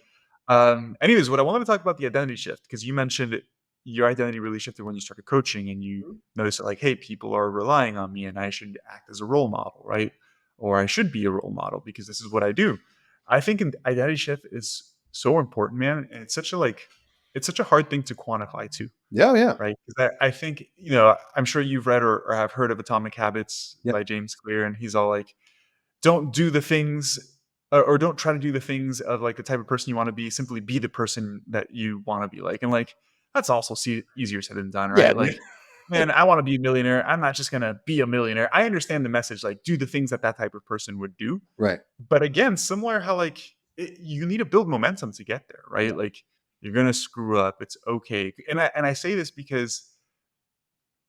A: Anyways, what I wanted to talk about the identity shift because you mentioned your identity really shifted when you started coaching and you
B: Mhm.
A: noticed that like, hey, people are relying on me and I should act as a role model, right? Or I should be a role model because this is what I do. I think an identity shift is so important, man, and it's such a hard thing to quantify too,
B: Yeah, yeah.
A: right? Because I think I'm sure you've read or have heard of Atomic Habits
B: Yep.
A: by James Clear, and he's all like, don't do the things or don't try to do the things of like the type of person you want to be. Simply be the person that you want to be like. And like, that's also easier said than done,
B: Yeah.
A: right? Like, man, I want to be a millionaire. I'm not just going to be a millionaire. I understand the message, like do the things that that type of person would do.
B: Right.
A: But again, similar how like you need to build momentum to get there,
B: Yeah.
A: right? Like you're going to screw up. It's okay. And I say this because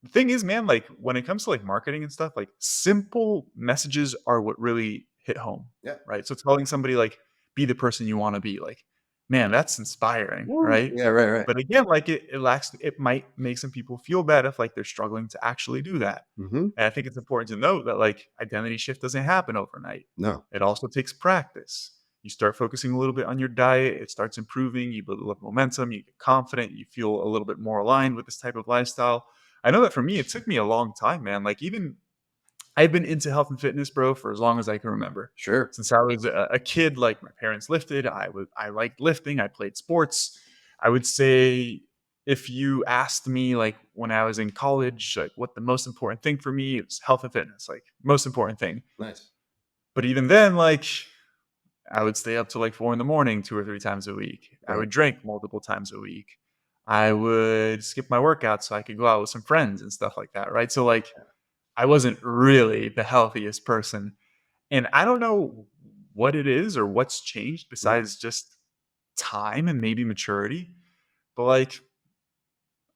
A: the thing is, man, like when it comes to like marketing and stuff, like simple messages are what really hit home,
B: Yeah.
A: right? So telling somebody like be the person you want to be, like, man, that's inspiring,
B: Woo.
A: right?
B: Yeah, right, right.
A: But again, like it might make some people feel bad if like they're struggling to actually do that.
B: Mm-hmm.
A: And I think it's important to note that like identity shift doesn't happen overnight.
B: No.
A: It also takes practice. You start focusing a little bit on your diet, it starts improving, you build a little momentum, you get confident, you feel a little bit more aligned with this type of lifestyle. I know that for me, it took me a long time, man. Like even I've been into health and fitness, bro, for as long as I can remember.
B: Sure.
A: Since I was a kid, like my parents lifted, I liked lifting. I played sports. I would say if you asked me like when I was in college, like what the most important thing for me, it was health and fitness, like most important thing.
B: Nice.
A: But even then, like I would stay up till like 4 in the morning 2 or 3 times a week. I
B: Right.
A: would drink multiple times a week. I would skip my workout so I could go out with some friends and stuff like that, right? So like I wasn't really the healthiest person. And I don't know what it is or what's changed
B: Mhm.
A: besides just time and maybe maturity. But like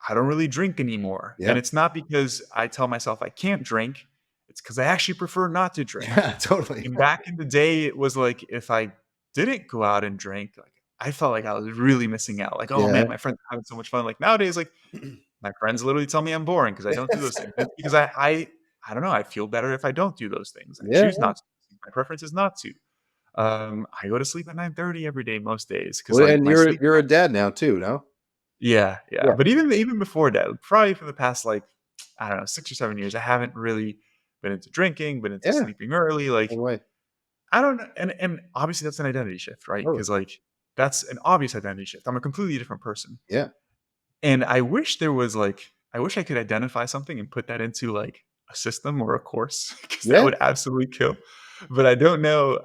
A: I don't really drink anymore.
B: Yeah.
A: And it's not because I tell myself I can't drink. It's because I actually prefer not to drink.
B: Yeah, totally.
A: And back in the day, it was like if I didn't go out and drink, like I felt like I was really missing out. Like, oh man,
B: Yeah.
A: my friends are having so much fun. Like nowadays, like my friends literally tell me I'm boring because I don't do those things. It's because I don't know. I feel better if I don't do those things. I
B: Yeah.
A: choose not to. My preference is not to. I go to sleep at 9:30 every day most days because
B: Well,
A: like
B: and
A: my
B: you're
A: sleep.
B: you're a dad now too, no?
A: Yeah, yeah.
B: Yeah.
A: But even before that, probably for the past like I don't know 6 or 7 years, I haven't really been into drinking, been into
B: Yeah.
A: sleeping early. Like
B: Same way.
A: I don't know, and obviously that's an identity shift, right?
B: Totally.
A: Because like that's an obvious identity shift. I'm a completely different person.
B: Yeah.
A: And I wish there was like I wish I could identify something and put that into like a system or a course because that
B: Yeah.
A: would absolutely kill. But I don't know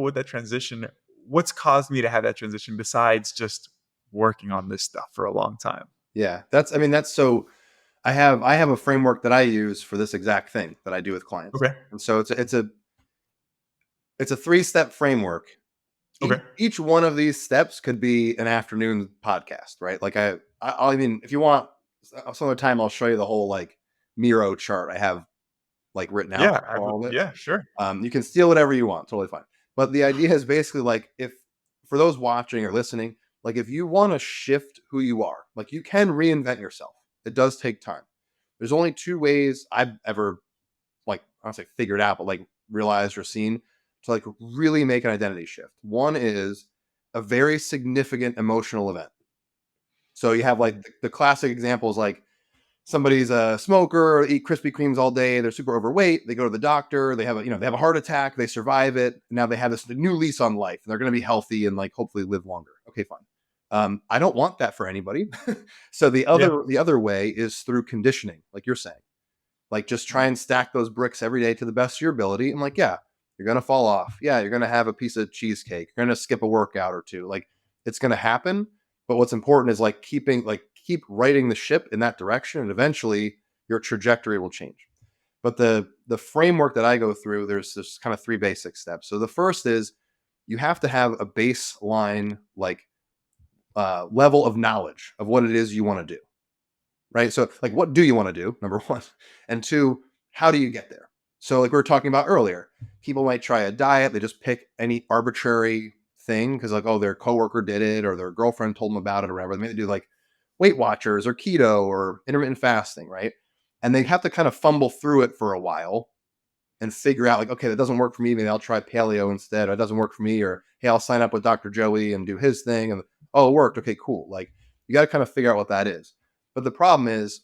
A: what that transition what's caused me to have that transition besides just working on this stuff for a long time.
B: Yeah. That's I mean, that's so I have a framework that I use for this exact thing that I do with clients.
A: Okay.
B: And so it's a three-step framework. Each,
A: Okay.
B: each one of these steps could be an afternoon podcast, right? Like I mean, if you want some other time, I'll show you the whole like Miro chart I have like written out
A: Yeah,
B: all of it.
A: yeah, sure.
B: You can steal whatever you want, totally fine. But the idea is basically like if for those watching or listening, like if you want to shift who you are, like you can reinvent yourself. It does take time. There's only two ways I've ever like I don't say figured out, but like realized or seen to like really make an identity shift. One is a very significant emotional event. So you have like the classic examples like somebody's a smoker, eat Krispy Kremes all day, they're super overweight, they go to the doctor, they have a heart attack, they survive it, now they have this new lease on life, and they're going to be healthy and like hopefully live longer. Okay, fine. I don't want that for anybody. So the
A: Yeah.
B: other way is through conditioning, like you're saying. Like just try and stack those bricks every day to the best of your ability. And like, yeah, you're gonna fall off. Yeah, you're gonna have a piece of cheesecake. You're gonna skip a workout or two. Like it's gonna happen. But what's important is like keep writing the ship in that direction, and eventually your trajectory will change. But the framework that I go through, there's kind of three basic steps. So the first is you have to have a baseline like level of knowledge of what it is you want to do, right? So, like, what do you want to do? Number one. And two, how do you get there? So, like we were talking about earlier, people might try a diet, they just pick any arbitrary thing because, like, oh, their coworker did it or their girlfriend told them about it or whatever. They may do like Weight Watchers or keto or intermittent fasting, right? And they have to kind of fumble through it for a while and figure out like, okay, that doesn't work for me. Maybe I'll try paleo instead. Or it doesn't work for me. Or, hey, I'll sign up with Dr. Joey and do his thing. And oh, it worked. Okay, cool. Like you got to kind of figure out what that is. But the problem is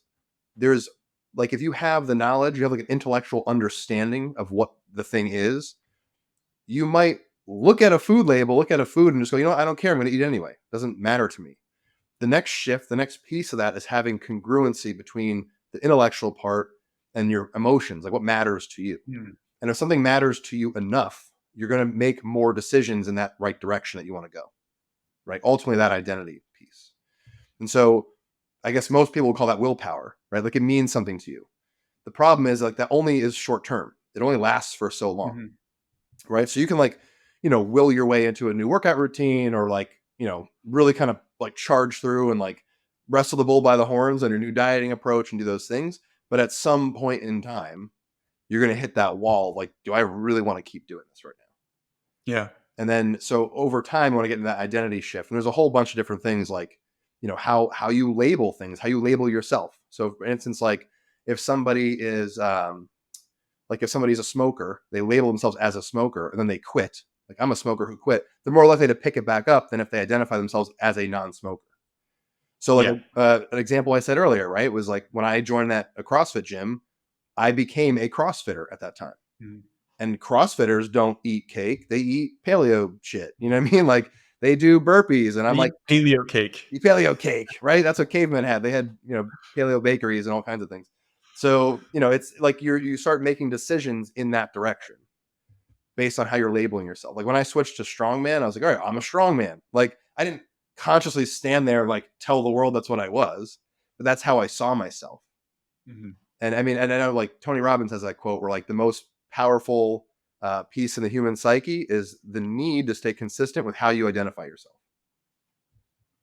B: there's like, if you have the knowledge, you have like an intellectual understanding of what the thing is, you might look at a food label, look at a food and just go, you know what? I don't care. I'm going to eat anyway. It doesn't matter to me. The next shift, the next piece of that is having congruency between the intellectual part and your emotions, like what matters to you.
A: Mm.
B: And if something matters to you enough, you're going to make more decisions in that right direction that you want to go, right? Ultimately, that identity piece. And so I guess most people will call that willpower, right? Like it means something to you. The problem is like that only is short term. It only lasts for so long, right? So you can like, will your way into a new workout routine or like, really kind of like charge through and like wrestle the bull by the horns on your new dieting approach and do those things. But at some point in time, you're going to hit that wall. Like, do I really want to keep doing this right now?
A: Yeah.
B: And then, so over time, you want to get into that identity shift. And there's a whole bunch of different things like, how you label things, how you label yourself. So for instance, like if somebody is, if somebody's a smoker, they label themselves as a smoker and then they quit. Like I'm a smoker who quit. They're more likely to pick it back up than if they identify themselves as a non-smoker. So like
A: Yeah.
B: an example I said earlier, right, was like when I joined a CrossFit gym, I became a CrossFitter at that time.
A: Mhm.
B: And CrossFitters don't eat cake; they eat paleo shit. You know what I mean? Like they do burpees, and I'm
A: Eat
B: like,
A: paleo cake.
B: eat paleo cake, right? That's what cavemen had. They had paleo bakeries and all kinds of things. So it's like you start making decisions in that direction based on how you're labeling yourself. Like when I switched to strongman, I was like, all right, I'm a strongman. Like I didn't consciously stand there and like tell the world that's what I was, but that's how I saw myself.
A: Mhm.
B: And I mean, and I know like Tony Robbins has that quote where like the most powerful piece in the human psyche is the need to stay consistent with how you identify yourself.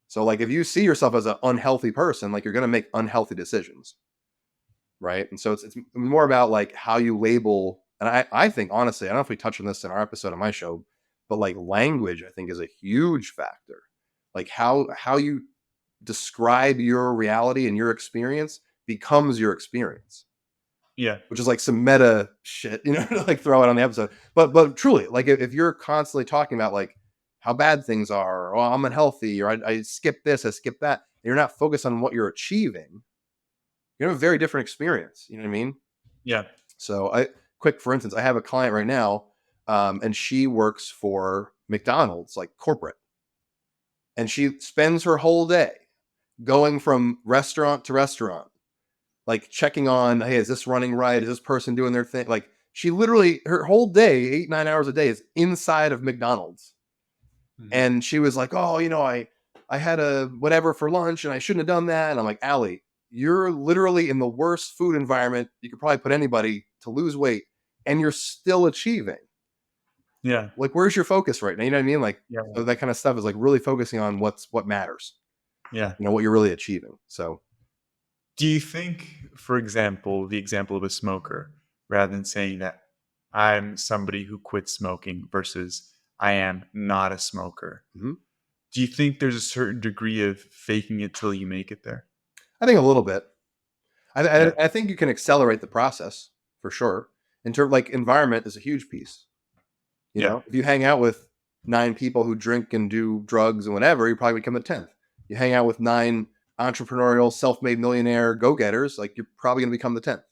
B: So like if you see yourself as an unhealthy person, like you're going to make unhealthy decisions. Right. And so it's more about like how you label. And I think honestly, I don't know if we touched on this in our episode of my show, but like language, I think is a huge factor. Like how you describe your reality and your experience becomes your experience,
A: Yeah.
B: which is like some meta shit, to like throw it on the episode. But truly, like if you're constantly talking about like how bad things are, or oh, I'm unhealthy, or I skip this, I skip that, and you're not focused on what you're achieving, you have a very different experience. You know what I mean?
A: Yeah.
B: So for instance, I have a client right now, and she works for McDonald's, like corporate, and she spends her whole day going from restaurant to restaurant, like checking on, hey, is this running right? Is this person doing their thing? Like she literally, her whole day, 8, 9 hours a day is inside of McDonald's.
A: Mhm.
B: And she was like, oh, I had a whatever for lunch and I shouldn't have done that. And I'm like, Allie, you're literally in the worst food environment you could probably put anybody to lose weight and you're still achieving.
A: Yeah.
B: Like, where's your focus right now? You know what I mean? Like,
A: Yeah.
B: so that kind of stuff is like really focusing on what matters,
A: Yeah.
B: what you're really achieving. So,
A: Do you think, for example, the example of a smoker, rather than saying that I'm somebody who quit smoking versus I am not a smoker,
B: mhm.
A: do you think there's a certain degree of faking it till you make it there?
B: I think a little bit.
A: Yeah.
B: I think you can accelerate the process for sure. In terms like environment is a huge piece.
A: Yeah.
B: If you hang out with 9 people who drink and do drugs and whatever, you probably become the 10th. You hang out with 9 entrepreneurial, self-made millionaire go-getters, like you're probably going to become the 10th.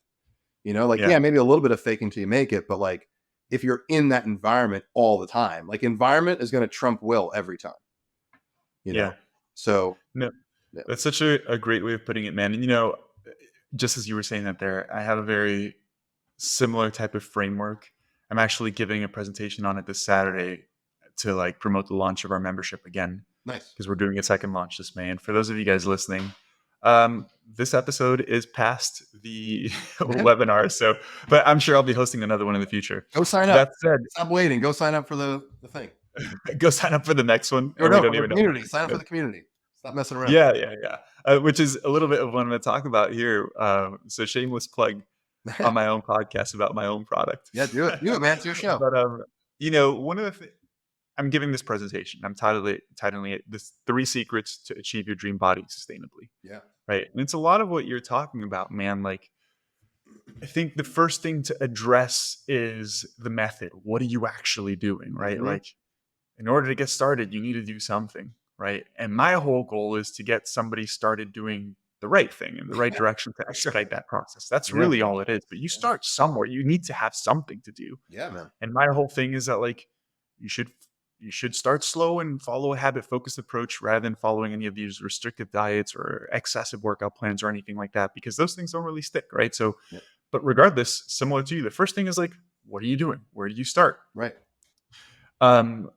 B: Like,
A: Yeah.
B: yeah, maybe a little bit of fake until you make it, but like if you're in that environment all the time, like environment is going to trump will every time, you know?
A: Yeah.
B: So,
A: No,
B: yeah.
A: that's such a great way of putting it, man. And just as you were saying that there, I have a very similar type of framework. I'm actually giving a presentation on it this Saturday to like promote the launch of our membership again,
B: Nice.
A: because we're doing a second launch this May. And for those of you guys listening, this episode is past the
B: Yeah.
A: webinar, so but I'm sure I'll be hosting another one in the future.
B: Go sign up.
A: That said,
B: Stop waiting. Go sign up for the thing.
A: go sign up for the next one,
B: Or
A: and we
B: no,
A: don't
B: for the
A: even know when
B: community.
A: it's
B: Sign up for
A: good.
B: the community. Stop messing around.
A: Yeah, yeah, yeah. Which is a little bit of what I'm going to talk about here. So shameless plug on my own podcast about my own product.
B: Yeah, do it. Do it, man. It's your show.
A: But one of the I'm giving this presentation. I'm titling it "This 3 Secrets to Achieve Your Dream Body Sustainably."
B: Yeah.
A: Right, and it's a lot of what you're talking about, man. Like I think the first thing to address is the method. What are you actually doing, right?
B: Hmm.
A: Like, in order to get started, you need to do something, right? And my whole goal is to get somebody started doing the right thing in the right direction to expedite that process. That's
B: Yeah.
A: really all it is. But you
B: Yeah.
A: start somewhere. You need to have something to do.
B: Yeah, man.
A: And my whole thing is that like you should you should start slow and follow a habit focused approach rather than following any of these restrictive diets or excessive workout plans or anything like that, because those things don't really stick, right? So,
B: Yeah.
A: but regardless, similar to you, the first thing is like, what are you doing? Where do you start?
B: Right.
A: Um,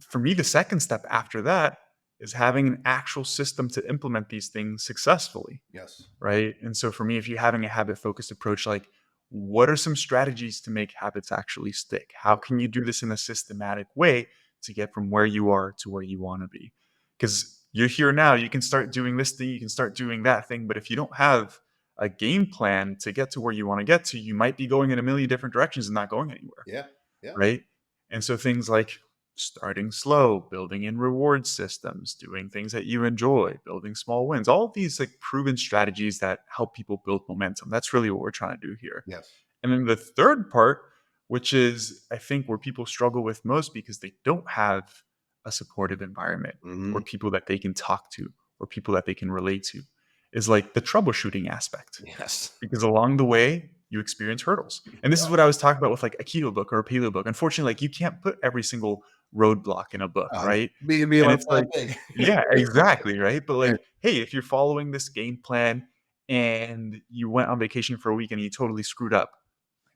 A: for me, the second step after that is having an actual system to implement these things successfully,
B: Yes.
A: right? And so for me, if you're having a habit focused approach, like what are some strategies to make habits actually stick? How can you do this in a systematic way to get from where you are to where you want to be? Because you're here now, you can start doing this thing, you can start doing that thing. But if you don't have a game plan to get to where you want to get to, you might be going in a million different directions and not going anywhere,
B: Yeah. Yeah.
A: right? And so things like starting slow, building in reward systems, doing things that you enjoy, building small wins, all of these like proven strategies that help people build momentum. That's really what we're trying to do here.
B: Yes.
A: And then the third part, which is I think where people struggle with most because they don't have a supportive environment or
B: Hmm.
A: people that they can talk to or people that they can relate to, is like the troubleshooting aspect,
B: Yes.
A: because along the way you experience hurdles. And this is
B: Yeah.
A: what I was talking about with like a keto book or a paleo book. Unfortunately, like you can't put every single roadblock in a book, right?
B: Be
A: And
B: like
A: it's
B: that
A: like,
B: big.
A: yeah, exactly, right? But
B: Right.
A: like, hey, if you're following this game plan and you went on vacation for a week and you totally screwed up,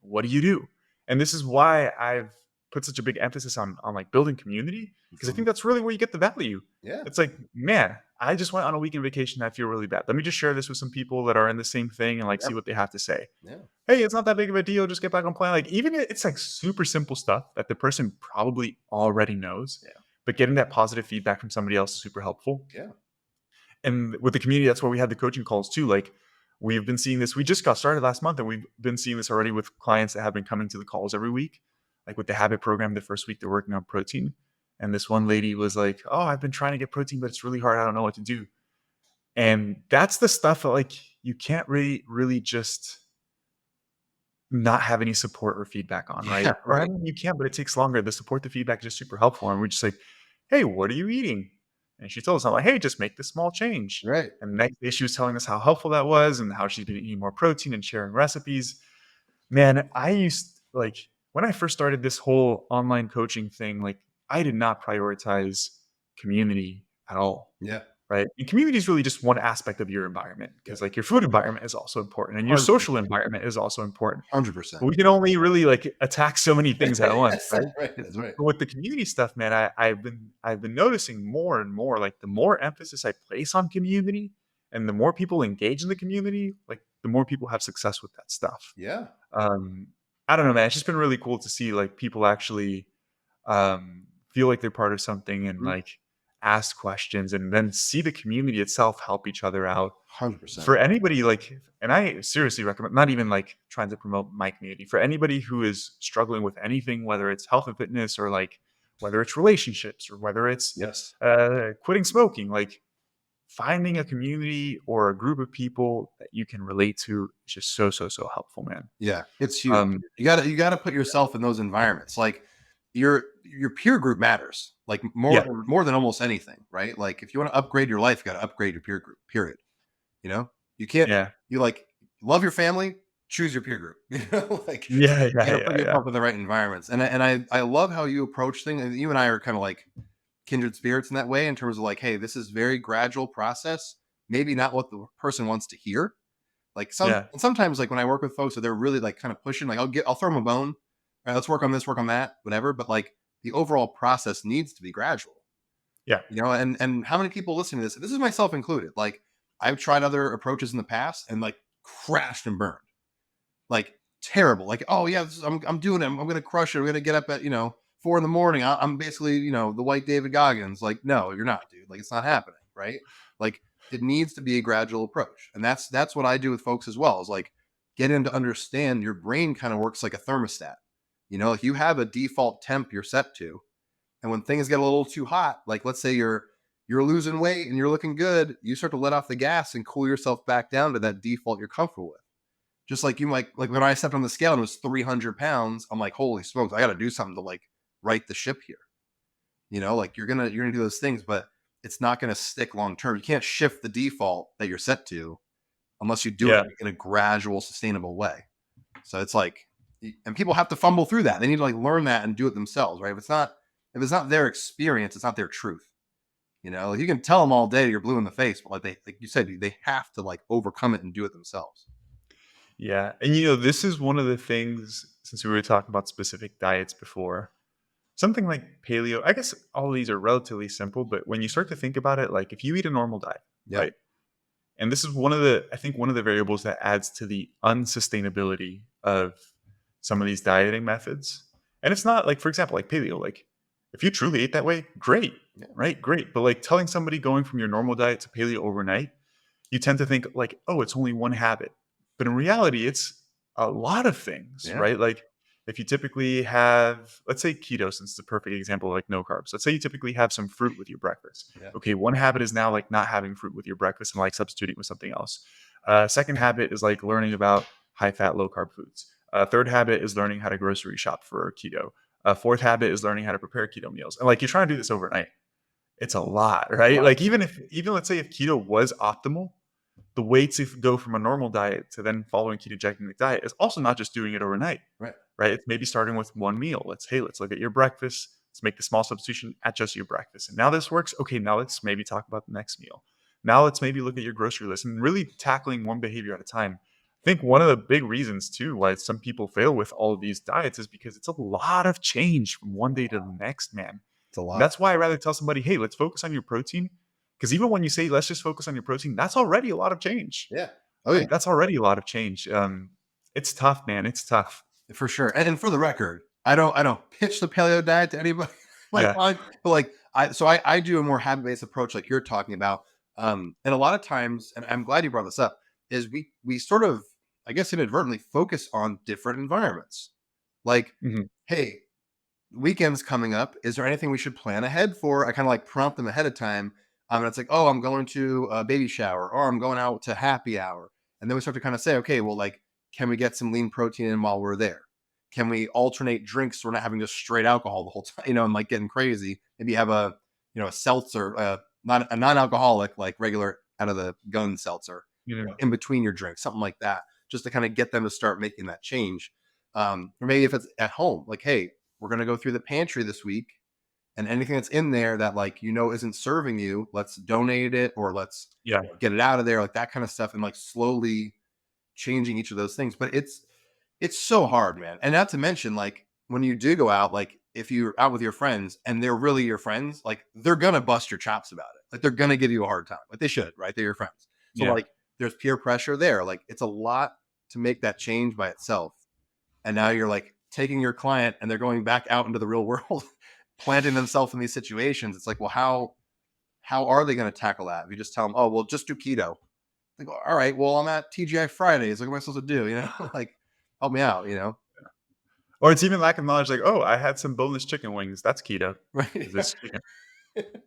A: what do you do? And this is why I've put such a big emphasis on like building community, because I
B: Mhm.
A: think that's really where you get the value.
B: Yeah.
A: It's like, man, I just went on a weekend vacation. I feel really bad. Let me just share this with some people that are in the same thing and like see
B: Yep.
A: what they have to say.
B: Yeah.
A: Hey, it's not that big of a deal. Just get back on plan. Like even it's like super simple stuff that the person probably already knows,
B: Yeah.
A: but getting that positive feedback from somebody else is super helpful.
B: Yeah.
A: And with the community, that's why we had the coaching calls too. Like we've been seeing this. We just got started last month, and we've been seeing this already with clients that have been coming to the calls every week. Like with the habit program, the first week they're working on protein, and this one lady was like, "Oh, I've been trying to get protein, but it's really hard. I don't know what to do." And that's the stuff that like you can't really just not have any support or feedback on, right?
B: Yeah.
A: Or I
B: Right.
A: mean, you can, but it takes longer. The support, the feedback is just super helpful. And we're just like, hey, what are you eating? And she told us, I'm like, hey, just make this small change.
B: Right.
A: And the next day she was telling us how helpful that was and how she's been eating more protein and sharing recipes. Man, I used like when I first started this whole online coaching thing, like I did not prioritize community at all.
B: Yeah.
A: Right. And community is really just one aspect of your environment, because
B: Yep.
A: like your food environment is also important and your social
B: 100%.
A: environment is also important.
B: 100%.
A: But we can only really like attack so many things at once,
B: That's
A: right?
B: right. That's right.
A: But with the community stuff, man, I've been noticing more and more, like the more emphasis I place on community and the more people engage in the community, like the more people have success with that stuff.
B: Yeah.
A: Um, I don't know, man. It's just been really cool to see like people actually feel like they're part of something and
B: Mhm.
A: like ask questions and then see the community itself help each other out.
B: 100%.
A: For anybody like, and I seriously recommend, not even like trying to promote my community, for anybody who is struggling with anything, whether it's health and fitness or like whether it's relationships or whether it's
B: Yes.
A: quitting smoking, like finding a community or a group of people that you can relate to is just so helpful, man.
B: Yeah. It's huge.
A: Um,
B: You gotta put yourself in those environments. Like your peer group matters. Like
A: yeah,
B: more than almost anything, right? Like if you want to upgrade your life, you got to upgrade your peer group. Period. You know, you can't.
A: yeah,
B: You like love your family. Choose your peer group. Like
A: yeah,
B: you
A: yeah,
B: got to put
A: yeah, yeah,
B: yourself in the right environments. And I love how you approach things. And you and I are kind of like kindred spirits in that way, in terms of like, hey, this is very gradual process. Maybe not what the person wants to hear. Like
A: yeah,
B: sometimes like when I work with folks that they're really like kind of pushing, like I'll throw them a bone. All right, let's work on this, work on that, whatever. But like the overall process needs to be gradual.
A: yeah,
B: And how many people listening to this is myself included, like I've tried other approaches in the past and like crashed and burned, like terrible, like, oh yeah, I'm doing it, I'm gonna crush it, I'm gonna get up at 4 in the morning, I'm basically the white David Goggins. Like, no, you're not, dude. Like, it's not happening, right? Like, it needs to be a gradual approach, and that's what I do with folks as well, is like get them to understand your brain kind of works like a thermostat. Like you have a default temp you're set to, and when things get a little too hot, like let's say you're losing weight and you're looking good, you start to let off the gas and cool yourself back down to that default you're comfortable with. Just like you might, like when I stepped on the scale and it was 300 pounds, I'm like, holy smokes, I got to do something to like right the ship here. Like you're gonna do those things, but it's not gonna stick long term. You can't shift the default that you're set to unless you do it
A: Yeah.
B: in a gradual, sustainable way. So it's like, and people have to fumble through that. They need to like learn that and do it themselves, right? If it's not their experience, it's not their truth. Like you can tell them all day you're blue in the face, but like you said, they have to like overcome it and do it themselves.
A: Yeah. And this is one of the things, since we were talking about specific diets before, something like paleo, I guess all of these are relatively simple, but when you start to think about it, like if you eat a normal diet,
B: Yep.
A: right? And this is I think one of the variables that adds to the unsustainability of some of these dieting methods. And it's not like, for example, like paleo, like if you truly ate that way, great,
B: Yeah.
A: right? Great. But like telling somebody going from your normal diet to paleo overnight, you tend to think like, oh, it's only one habit. But in reality, it's a lot of things,
B: Yeah.
A: right? Like if you typically have, let's say keto, since it's a perfect example, like no carbs. Let's say you typically have some fruit with your breakfast.
B: Yeah.
A: Okay, one habit is now like not having fruit with your breakfast and like substituting with something else. Second habit is like learning about high fat, low carb foods. Third habit is learning how to grocery shop for keto. Fourth habit is learning how to prepare keto meals. And like you're trying to do this overnight. It's a lot, right?
B: Wow.
A: Like even let's say if keto was optimal, the way to go from a normal diet to then following ketogenic diet is also not just doing it overnight,
B: Right.
A: right? It's maybe starting with one meal. Let's look at your breakfast. Let's make the small substitution at just your breakfast. And now this works. Okay, now let's maybe talk about the next meal. Now let's maybe look at your grocery list and really tackling one behavior at a time. I think one of the big reasons too why some people fail with all of these diets is because it's a lot of change from one day to the next, man.
B: It's a
A: And
B: lot.
A: that's why I rather tell somebody, hey, let's focus on your protein. Because even when you say let's just focus on your protein, that's already a lot of change.
B: Yeah. Oh yeah.
A: Like that's already a lot of change. It's tough, man. It's tough.
B: For sure. And for the record, I don't pitch the paleo diet to anybody my
A: Yeah.
B: clients, but like I do a more habit-based approach like you're talking about. And a lot of times, and I'm glad you brought this up, is we sort of, I guess inadvertently focus on different environments. Like,
A: Mhm.
B: hey, weekend's coming up. Is there anything we should plan ahead for? I kind of like prompt them ahead of time. And it's like, oh, I'm going to a baby shower or I'm going out to happy hour. And then we start to kind of say, okay, well, like, can we get some lean protein in while we're there? Can we alternate drinks so we're not having just straight alcohol the whole time, and like getting crazy? Maybe have a seltzer, not a non-alcoholic, like regular out of the gun seltzer,
A: Yeah.
B: in between your drinks, something like that, just to kind of get them to start making that change. Or maybe if it's at home, like, hey, we're going to go through the pantry this week and anything that's in there that like isn't serving you, let's donate it or let's
A: Yeah.
B: get it out of there, like that kind of stuff, and like slowly changing each of those things. But it's so hard, man. And not to mention, like when you do go out, like if you're out with your friends and they're really your friends, like they're gonna bust your chops about it. Like they're gonna give you a hard time. Like they should, right? They're your friends. So
A: Yeah.
B: like there's peer pressure there. Like it's a lot to make that change by itself. And now you're like taking your client and they're going back out into the real world, planting themselves in these situations. It's like, well, how are they going to tackle that? If you just tell them, oh, well, just do keto. Like, all right, well, I'm at TGI Fridays. Like, what am I supposed to do? Like, help me out.
A: Or it's even lack of knowledge, like, oh, I had some boneless chicken wings. That's keto
B: Right.
A: because it's chicken.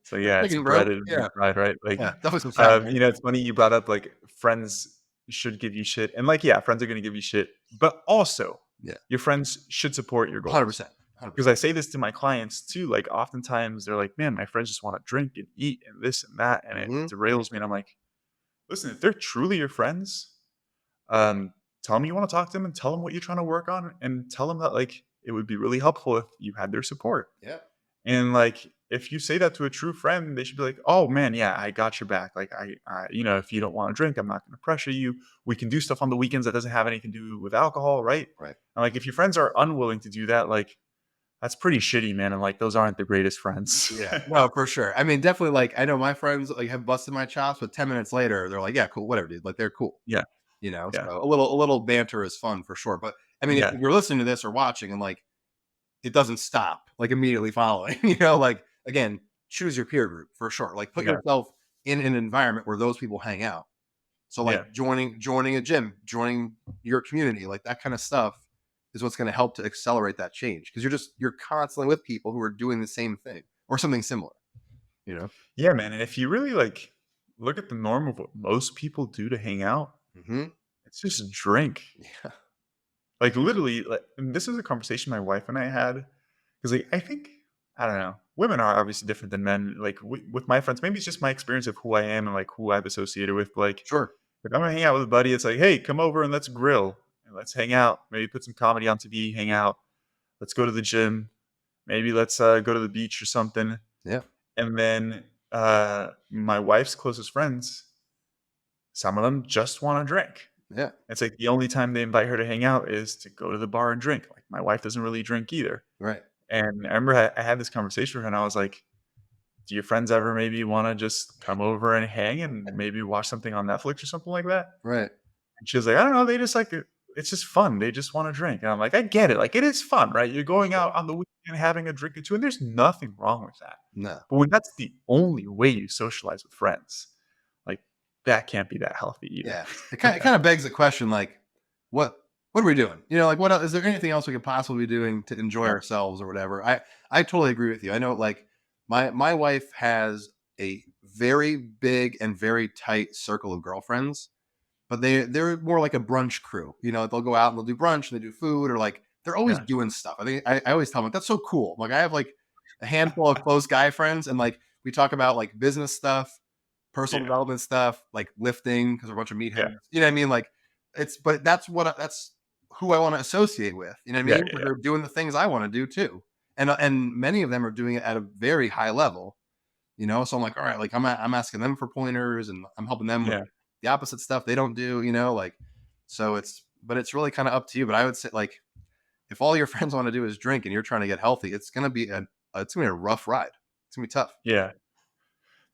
A: So yeah, it's
B: Chicken, bro.
A: breaded and
B: Yeah.
A: fried, right? Like,
B: Yeah. Definitely some fat.
A: it's funny you brought up like friends should give you shit, and like, yeah, friends are gonna give you shit, but also
B: Yeah.
A: your friends should support your goals.
B: 100%.
A: Because
B: 100%.
A: I say this to my clients too. Like, oftentimes they're like, "Man, my friends just want to drink and eat and this and that," and it
B: Hmm.
A: derails me. And I'm like, "Listen, if they're truly your friends, um, tell them you want to talk to them and tell them what you're trying to work on, and tell them that like it would be really helpful if you had their support."
B: Yeah.
A: And like, if you say that to a true friend, they should be like, "Oh man, yeah, I got your back. Like, if you don't want to drink, I'm not going to pressure you. We can do stuff on the weekends that doesn't have anything to do with alcohol, right?"
B: Right.
A: And like, if your friends are unwilling to do that, like, that's pretty shitty, man. And like, those aren't the greatest friends.
B: Yeah. No, for sure. I mean, definitely, like, I know my friends, like, have busted my chops, but 10 minutes later, they're like, yeah, cool, whatever, dude. Like, they're cool.
A: Yeah, yeah,
B: So a little banter is fun for sure. But I mean, if
A: yeah,
B: you're listening to this or watching and like it doesn't stop like immediately following, like again, choose your peer group for sure. Like put
A: yeah,
B: yourself in an environment where those people hang out. So like
A: yeah.
B: joining a gym, joining your community, like that kind of stuff is what's going to help to accelerate that change because you're constantly with people who are doing the same thing or something similar, you know?
A: Yeah, man. And if you really like look at the norm of what most people do to hang out,
B: Hmm.
A: It's just a drink.
B: Yeah,
A: Like, literally, like, and this is a conversation my wife and I had, 'cause, like, I think I don't know, women are obviously different than men, like, with my friends, maybe it's just my experience of who I am and, like, who I've associated with, like,
B: sure.
A: if I'm gonna hang out with a buddy, it's like, "Hey, come over and let's grill, and let's hang out, maybe put some comedy on TV, hang out, let's go to the gym, maybe let's, go to the beach or something."
B: Yeah,
A: And then, my wife's closest friends, some of them just wanna drink.
B: yeah,
A: It's like the only time they invite her to hang out is to go to the bar and drink. Like, my wife doesn't really drink either.
B: right,
A: And I remember I had this conversation with her, and I was like, "Do your friends ever maybe wanna just come over and hang and maybe watch something on Netflix or something like that?"
B: right.
A: And she was like, "I don't know, they just like it. It's just fun. They just wanna drink." And I'm like, "I get it. Like, it is fun, right? You're going out on the weekend having a drink or 2, and there's nothing wrong with that.
B: No.
A: But when that's the only way you socialize with friends, like, that can't be that healthy either."
B: Yeah. It kind of begs the question, like, what are we doing? Like, what else, is there anything else we could possibly be doing to enjoy
A: Yeah,
B: ourselves or whatever? I totally agree with you. I know, like, my wife has a very big and very tight circle of girlfriends, but they're more like a brunch crew. They'll go out and they'll do brunch and they do food, or like they're always
A: gotcha.
B: doing stuff. I think I always tell them, like, that's so cool. Like, I have like a handful of close guy friends, and like we talk about like business stuff, personal
A: Yeah,
B: development stuff, like lifting, because we're a bunch of
A: yeah,
B: meatheads. You know what I mean? Like, but that's who I want to associate with. You know what I
A: yeah,
B: mean?
A: yeah,
B: Because
A: yeah,
B: they're doing the things I want to do too, and many of them are doing it at a very high level. So I'm like, all right, like I'm asking them for pointers, and I'm helping them with
A: yeah,
B: the opposite stuff they don't do. Like, so it's really kind of up to you. But I would say, like, if all your friends want to do is drink and you're trying to get healthy, it's gonna be a rough ride. It's gonna be tough.
A: yeah.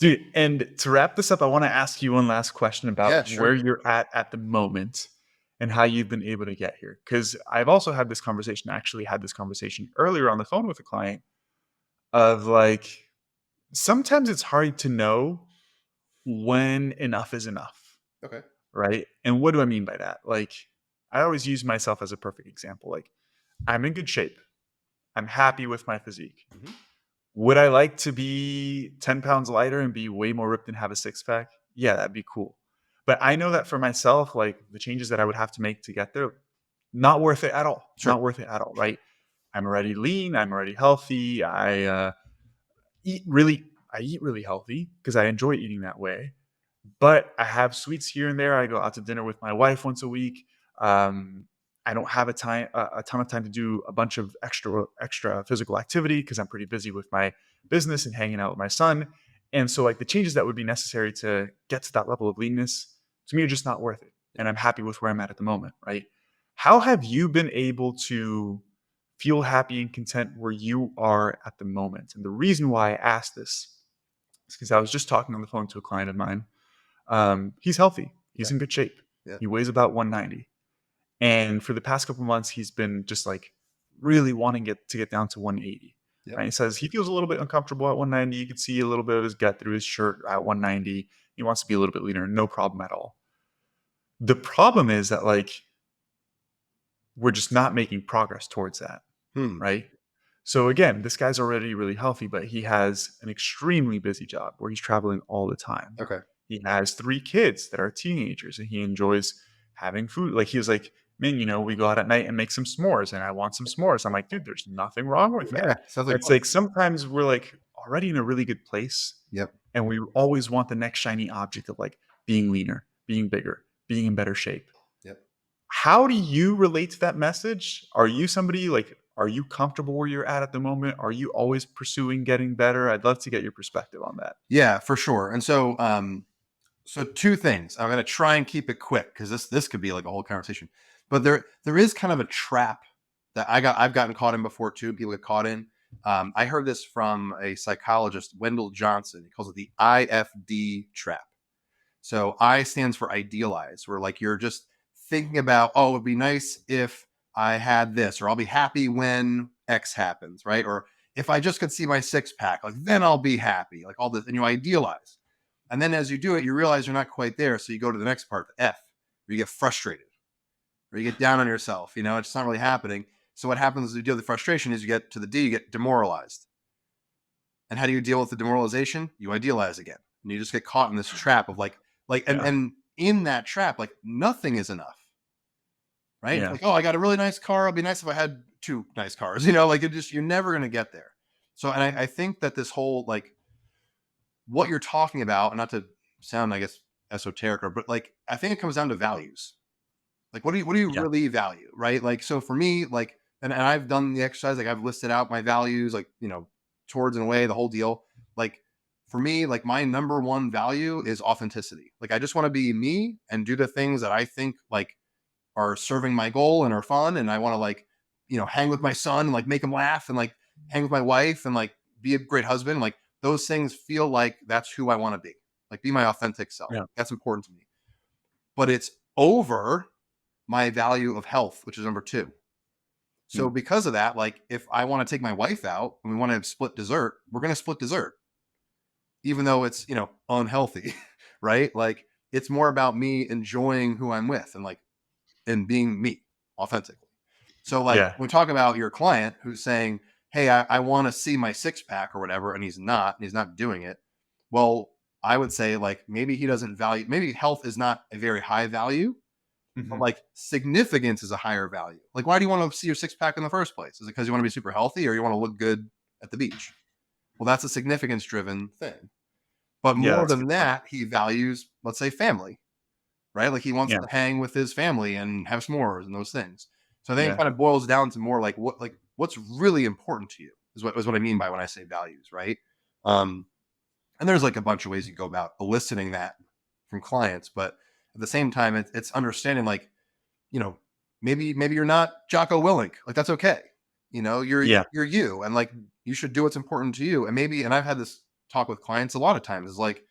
A: Dude, and to wrap this up, I wanna ask you one last question
B: Yeah,
A: about
B: sure.
A: where you're at the moment and how you've been able to get here. Because 'Cause I've also had this conversation, I actually had this conversation earlier on the phone with a client of, like, sometimes it's hard to know when enough is enough,
B: Okay.
A: right? And what do I mean by that? Like, I always use myself as a perfect example, like, I'm in good shape. I'm happy with my physique.
B: Hmm.
A: Would I like to be 10 pounds lighter and be way more ripped and have a six pack? Yeah, that'd be cool. But I know that for myself, like the changes that I would have to make to get there, not worth it at all.
B: Sure.
A: Not worth it at all, right? I'm already lean. I'm already healthy. Eat really, I eat really healthy because I enjoy eating that way. But I have sweets here and there. I go out to dinner with my wife once a week. Um, I don't have a ton of time to do a bunch of extra physical activity because I'm pretty busy with my business and hanging out with my son. And so, like the changes that would be necessary to get to that level of leanness, to me, are just not worth it. And I'm happy with where I'm at the moment. Right? How have you been able to feel happy and content where you are at the moment? And the reason why I asked this is because I was just talking on the phone to a client of mine. He's healthy. He's
B: Okay.
A: in good shape.
B: Yeah.
A: He weighs about 190. And for the past couple months, he's been just like really wanting it to get down to 180.
B: Yep.
A: Right? He says he feels a little bit uncomfortable at 190. You can see a little bit of his gut through his shirt at 190. He wants to be a little bit leaner. No problem at all. The problem is that like we're just not making progress towards that.
B: Hmm.
A: Right? So again, this guy's already really healthy, but he has an extremely busy job where he's traveling all the time.
B: Okay.
A: He has 3 kids that are teenagers, and he enjoys having food. Like, he was like, "Man, we go out at night and make some s'mores, and I want some s'mores." I'm like, "Dude, there's nothing wrong with
B: Yeah.
A: that."
B: Sounds like
A: It's
B: fun.
A: like sometimes we're, like, already in a really good place,
B: Yep.
A: and we always want the next shiny object of, like, being leaner, being bigger, being in better shape.
B: Yep.
A: How do you relate to that message? Are you somebody like, are you comfortable where you're at the moment? Are you always pursuing getting better? I'd love to get your perspective on that.
B: Yeah, for sure. And so two things. I'm gonna try and keep it quick because this could be like a whole conversation. But there is kind of a trap that I've gotten caught in before too. People get caught in. I heard this from a psychologist, Wendell Johnson. He calls it the IFD trap. So I stands for idealize, where like you're just thinking about, oh, it would be nice if I had this, or I'll be happy when X happens, right? Or if I just could see my six pack, like then I'll be happy, like all this, and you idealize. And then as you do it, you realize you're not quite there. So you go to the next part, the F, where you get frustrated, or you get down on yourself. It's not really happening. So what happens as you deal with the frustration is you get to the D, you get demoralized. And how do you deal with the demoralization? You idealize again. And you just get caught in this trap of like
A: Yeah.
B: and in that trap, like nothing is enough. right? It's
A: Yeah.
B: like, oh, I got a really nice car. It'd be nice if I had two nice cars, you know, like you're never going to get there. So, and I think that this whole, like, what you're talking about, and not to sound, I guess, esoteric, but like, I think it comes down to values. Like, what do you
A: Yeah.
B: really value, right? Like, so for me, like, and I've done the exercise, like I've listed out my values, like, you know, towards and away, the whole deal. Like, for me, like, my number one value is authenticity. Like, I just want to be me and do the things that I think like are serving my goal and are fun. And I want to, like, you know, hang with my son and like make him laugh, and like hang with my wife and like be a great husband. Like, those things feel like that's who I want to be. Like, be my authentic self.
A: Yeah.
B: That's important to me. But it's over my value of health, which is number two. So
A: Mm.
B: because of that, like, if I want to take my wife out and we want to split dessert, we're going to split dessert, even though it's, you know, unhealthy, right? Like, it's more about me enjoying who I'm with, and like, and being me authentically. So like,
A: Yeah.
B: when we talk about your client who's saying, hey, I want to see my six pack or whatever, and he's not doing it. Well, I would say, like, maybe he doesn't value, maybe health is not a very high value, but
A: Hmm.
B: like significance is a higher value. Like, why do you want to see your six pack in the first place? Is it because you want to be super healthy, or you want to look good at the beach? Well, that's a significance driven thing. But
A: Yeah.
B: more
A: That's a good
B: than
A: point.
B: that, he values, let's say, family, right? Like, he wants
A: Yeah.
B: to hang with his family and have s'mores and those things. So I think it
A: Yeah.
B: kind of boils down to more like what's really important to you is what I mean by when I say values, right? Um, and there's like a bunch of ways you go about eliciting that from clients, but at the same time, it's understanding, like, you know, maybe you're not Jocko Willink. Like, that's okay. You know,
A: Yeah.
B: you're you, and like, you should do what's important to you. And maybe, and I've had this talk with clients a lot of times, is like,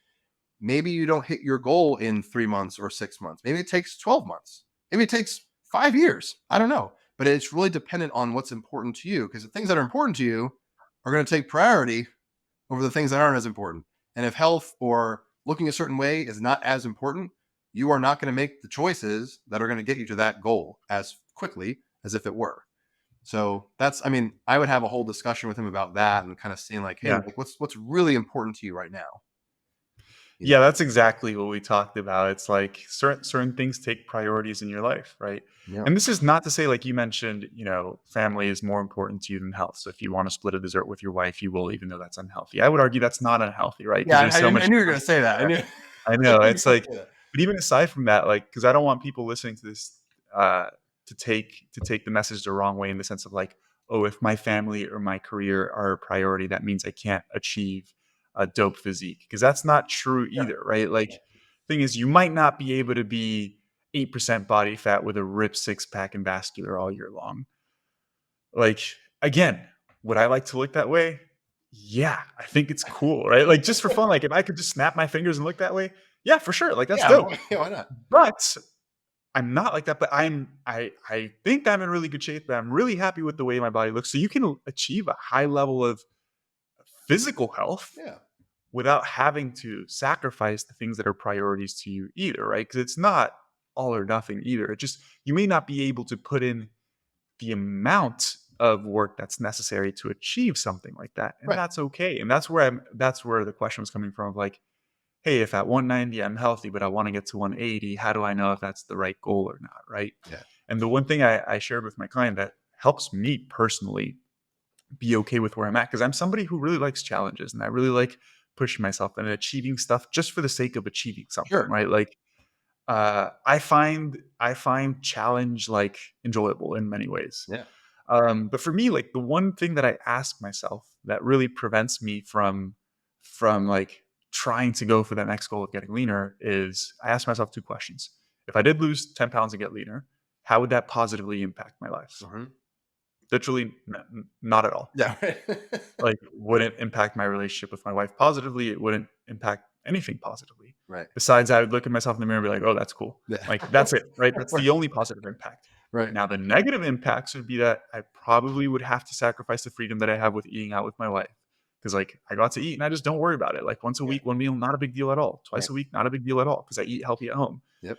B: maybe you don't hit your goal in 3 months or 6 months. Maybe it takes 12 months. Maybe it takes 5 years. I don't know. But it's really dependent on what's important to you, because the things that are important to you are going to take priority over the things that aren't as important. And if health or looking a certain way is not as important, you are not going to make the choices that are going to get you to that goal as quickly as if it were. So that's, I mean, I would have a whole discussion with him about that, and kind of seeing, like, hey,
A: Yeah.
B: like, what's really important to you right now? You know?
A: Yeah, that's exactly what we talked about. It's like certain things take priorities in your life, right?
B: Yeah.
A: And this is not to say, like you mentioned, family is more important to you than health. So if you want to split a dessert with your wife, you will, even though that's unhealthy. I would argue that's not unhealthy, right? Because
B: Yeah,
A: there's so
B: I
A: much
B: knew you were gonna
A: difference
B: say that. I
A: there.
B: knew,
A: I
B: I
A: know.
B: knew you
A: It's
B: were gonna
A: like,
B: say that.
A: but even aside from that, like, because I don't want people listening to this uh, to take the message the wrong way, in the sense of like, oh, if my family or my career are a priority, that means I can't achieve a dope physique, because that's not true
B: Yeah.
A: either, right? Like, thing is, you might not be able to be 8% body fat with a ripped six pack and vascular all year long. Like, again, would I like to look that way? Yeah, I think it's cool, right? Like, just for fun, like, if I could just snap my fingers and look that way, yeah, for sure. Like, that's
B: Yeah,
A: dope.
B: yeah, why not?
A: But I'm not like that. But I think I'm in really good shape. But I'm really happy with the way my body looks. So you can achieve a high level of physical health
B: Yeah,
A: without having to sacrifice the things that are priorities to you either, right? Because it's not all or nothing either. It just, you may not be able to put in the amount of work that's necessary to achieve something like that, and
B: right.
A: that's okay. And that's where the question was coming from, of like, hey, if at 190 I'm healthy, but I want to get to 180, how do I know if that's the right goal or not, right?
B: Yeah,
A: And the one thing I shared with my client that helps me personally be okay with where I'm at, because I'm somebody who really likes challenges, and I really like pushing myself and achieving stuff just for the sake of achieving something,
B: sure.
A: right? Like, I find challenge, like, enjoyable in many ways.
B: Yeah,
A: But for me, like, the one thing that I ask myself that really prevents me from like trying to go for that next goal of getting leaner is, I ask myself two questions. If I did lose 10 pounds and get leaner, how would that positively impact my life?
B: mhm.
A: Literally, not at all.
B: Yeah, right.
A: Like, wouldn't impact my relationship with my wife positively. It wouldn't impact anything positively.
B: Right.
A: Besides, I would look at myself in the mirror and be like, oh, that's cool.
B: Yeah.
A: Like, that's it, right? That's
B: Right.
A: the only positive impact.
B: Right.
A: Now, the negative impacts would be that I probably would have to sacrifice the freedom that I have with eating out with my wife. Because, like, I got to eat and I just don't worry about it. Like, once a
B: Yeah.
A: week, one meal, not a big deal at all.
B: Right.
A: Twice a week, not a big deal at all, because I eat healthy at home.
B: Yep.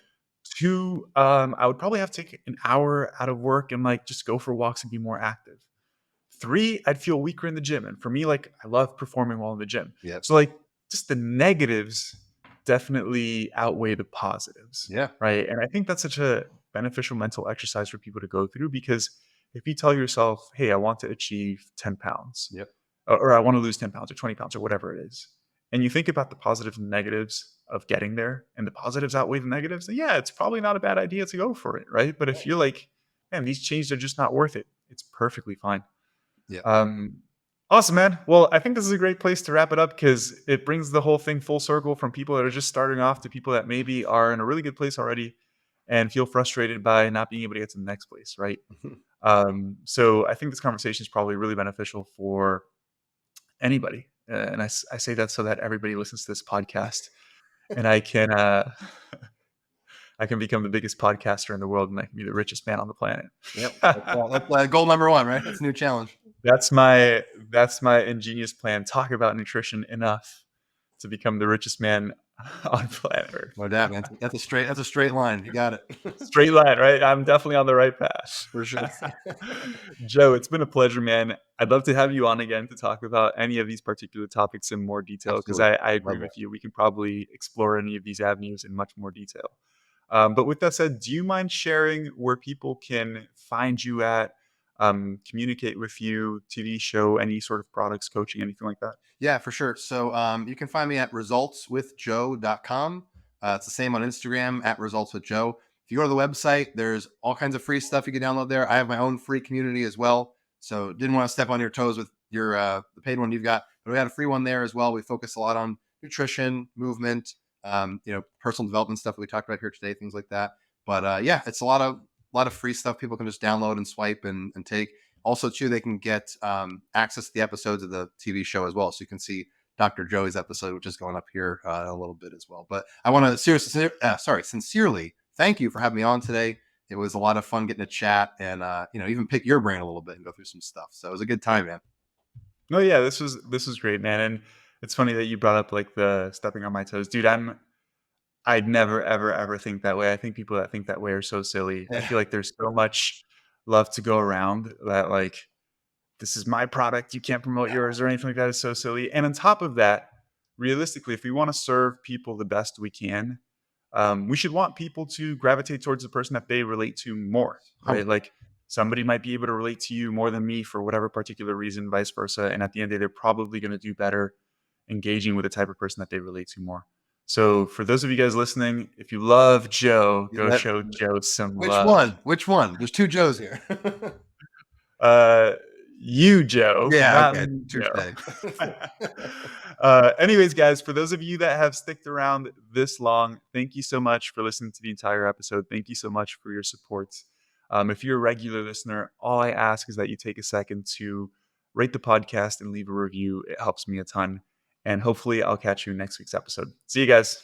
A: Two, I would probably have to take an hour out of work and, like, just go for walks and be more active. Three, I'd feel weaker in the gym. And for me, like, I love performing well in the gym.
B: Yep.
A: So, like, just the negatives definitely outweigh the positives,
B: Yeah.
A: right? And I think that's such a beneficial mental exercise for people to go through, because if you tell yourself, hey, I want to achieve 10 pounds,
B: Yep.
A: or I want to lose 10 pounds or 20 pounds or whatever it is, and you think about the positives and negatives of getting there, and the positives outweigh the negatives, then yeah, it's probably not a bad idea to go for it, right? But if you're like, man, these changes are just not worth it, it's perfectly fine.
B: Yep.
A: Um, awesome, man. Well, I think this is a great place to wrap it up, because it brings the whole thing full circle from people that are just starting off to people that maybe are in a really good place already and feel frustrated by not being able to get to the next place, right? So I think this conversation is probably really beneficial for anybody. And I say that so that everybody listens to this podcast, and I can I can become the biggest podcaster in the world, and I can be the richest man on the planet.
B: Yep. That's goal number one, right? That's a new challenge.
A: That's my ingenious plan. Talk about nutrition enough to become the richest man on planet Earth.
B: No doubt, man. That's a straight line. You got it.
A: Straight line, right? I'm definitely on the right path.
B: For sure.
A: Joe, it's been a pleasure, man. I'd love to have you on again to talk about any of these particular topics in more detail, because
B: Absolutely.
A: I agree
B: Love that.
A: with you. We can probably explore any of these avenues in much more detail. But with that said, do you mind sharing where people can find you at, communicate with you, TV show, any sort of products, coaching, anything like that?
B: Yeah, for sure. So you can find me at resultswithjoe.com. It's the same on Instagram at resultswithjoe. If you go to the website, there's all kinds of free stuff you can download there. I have my own free community as well. So didn't want to step on your toes with your the paid one you've got, but we got a free one there as well. We focus a lot on nutrition, movement, personal development stuff that we talked about here today, things like that. But yeah, it's a lot of free stuff people can just download and swipe and take. Also, too, they can get access to the episodes of the TV show as well. So you can see Dr. Joey's episode, which is going up here in a little bit as well. But I want to sincerely thank you for having me on today. It was a lot of fun getting to chat and even pick your brain a little bit and go through some stuff. So it was a good time, man.
A: No, yeah, this was great, man. And it's funny that you brought up like the stepping on my toes, dude. I'd never ever ever think that way. I think people that think that way are so silly. I
B: Yeah.
A: feel like there's so much love to go around that, like, this is my product, you can't promote yours or anything like that, is so silly. And on top of that, realistically, if we want to serve people the best we can, we should want people to gravitate towards the person that they relate to more, right? Like, somebody might be able to relate to you more than me for whatever particular reason, vice versa. And at the end of the day, they're probably going to do better engaging with the type of person that they relate to more. So for those of you guys listening, if you love Joe, go show Joe some
B: Which
A: love.
B: one? Which one? There's two Joes here.
A: Uh, you, Joe,
B: Yeah.
A: not
B: Okay.
A: me,
B: Touche.
A: Joe. Anyways, guys, for those of you that have sticked around this long, thank you so much for listening to the entire episode. Thank you so much for your support. If you're a regular listener, all I ask is that you take a second to rate the podcast and leave a review. It helps me a ton. And hopefully I'll catch you next week's episode. See you guys.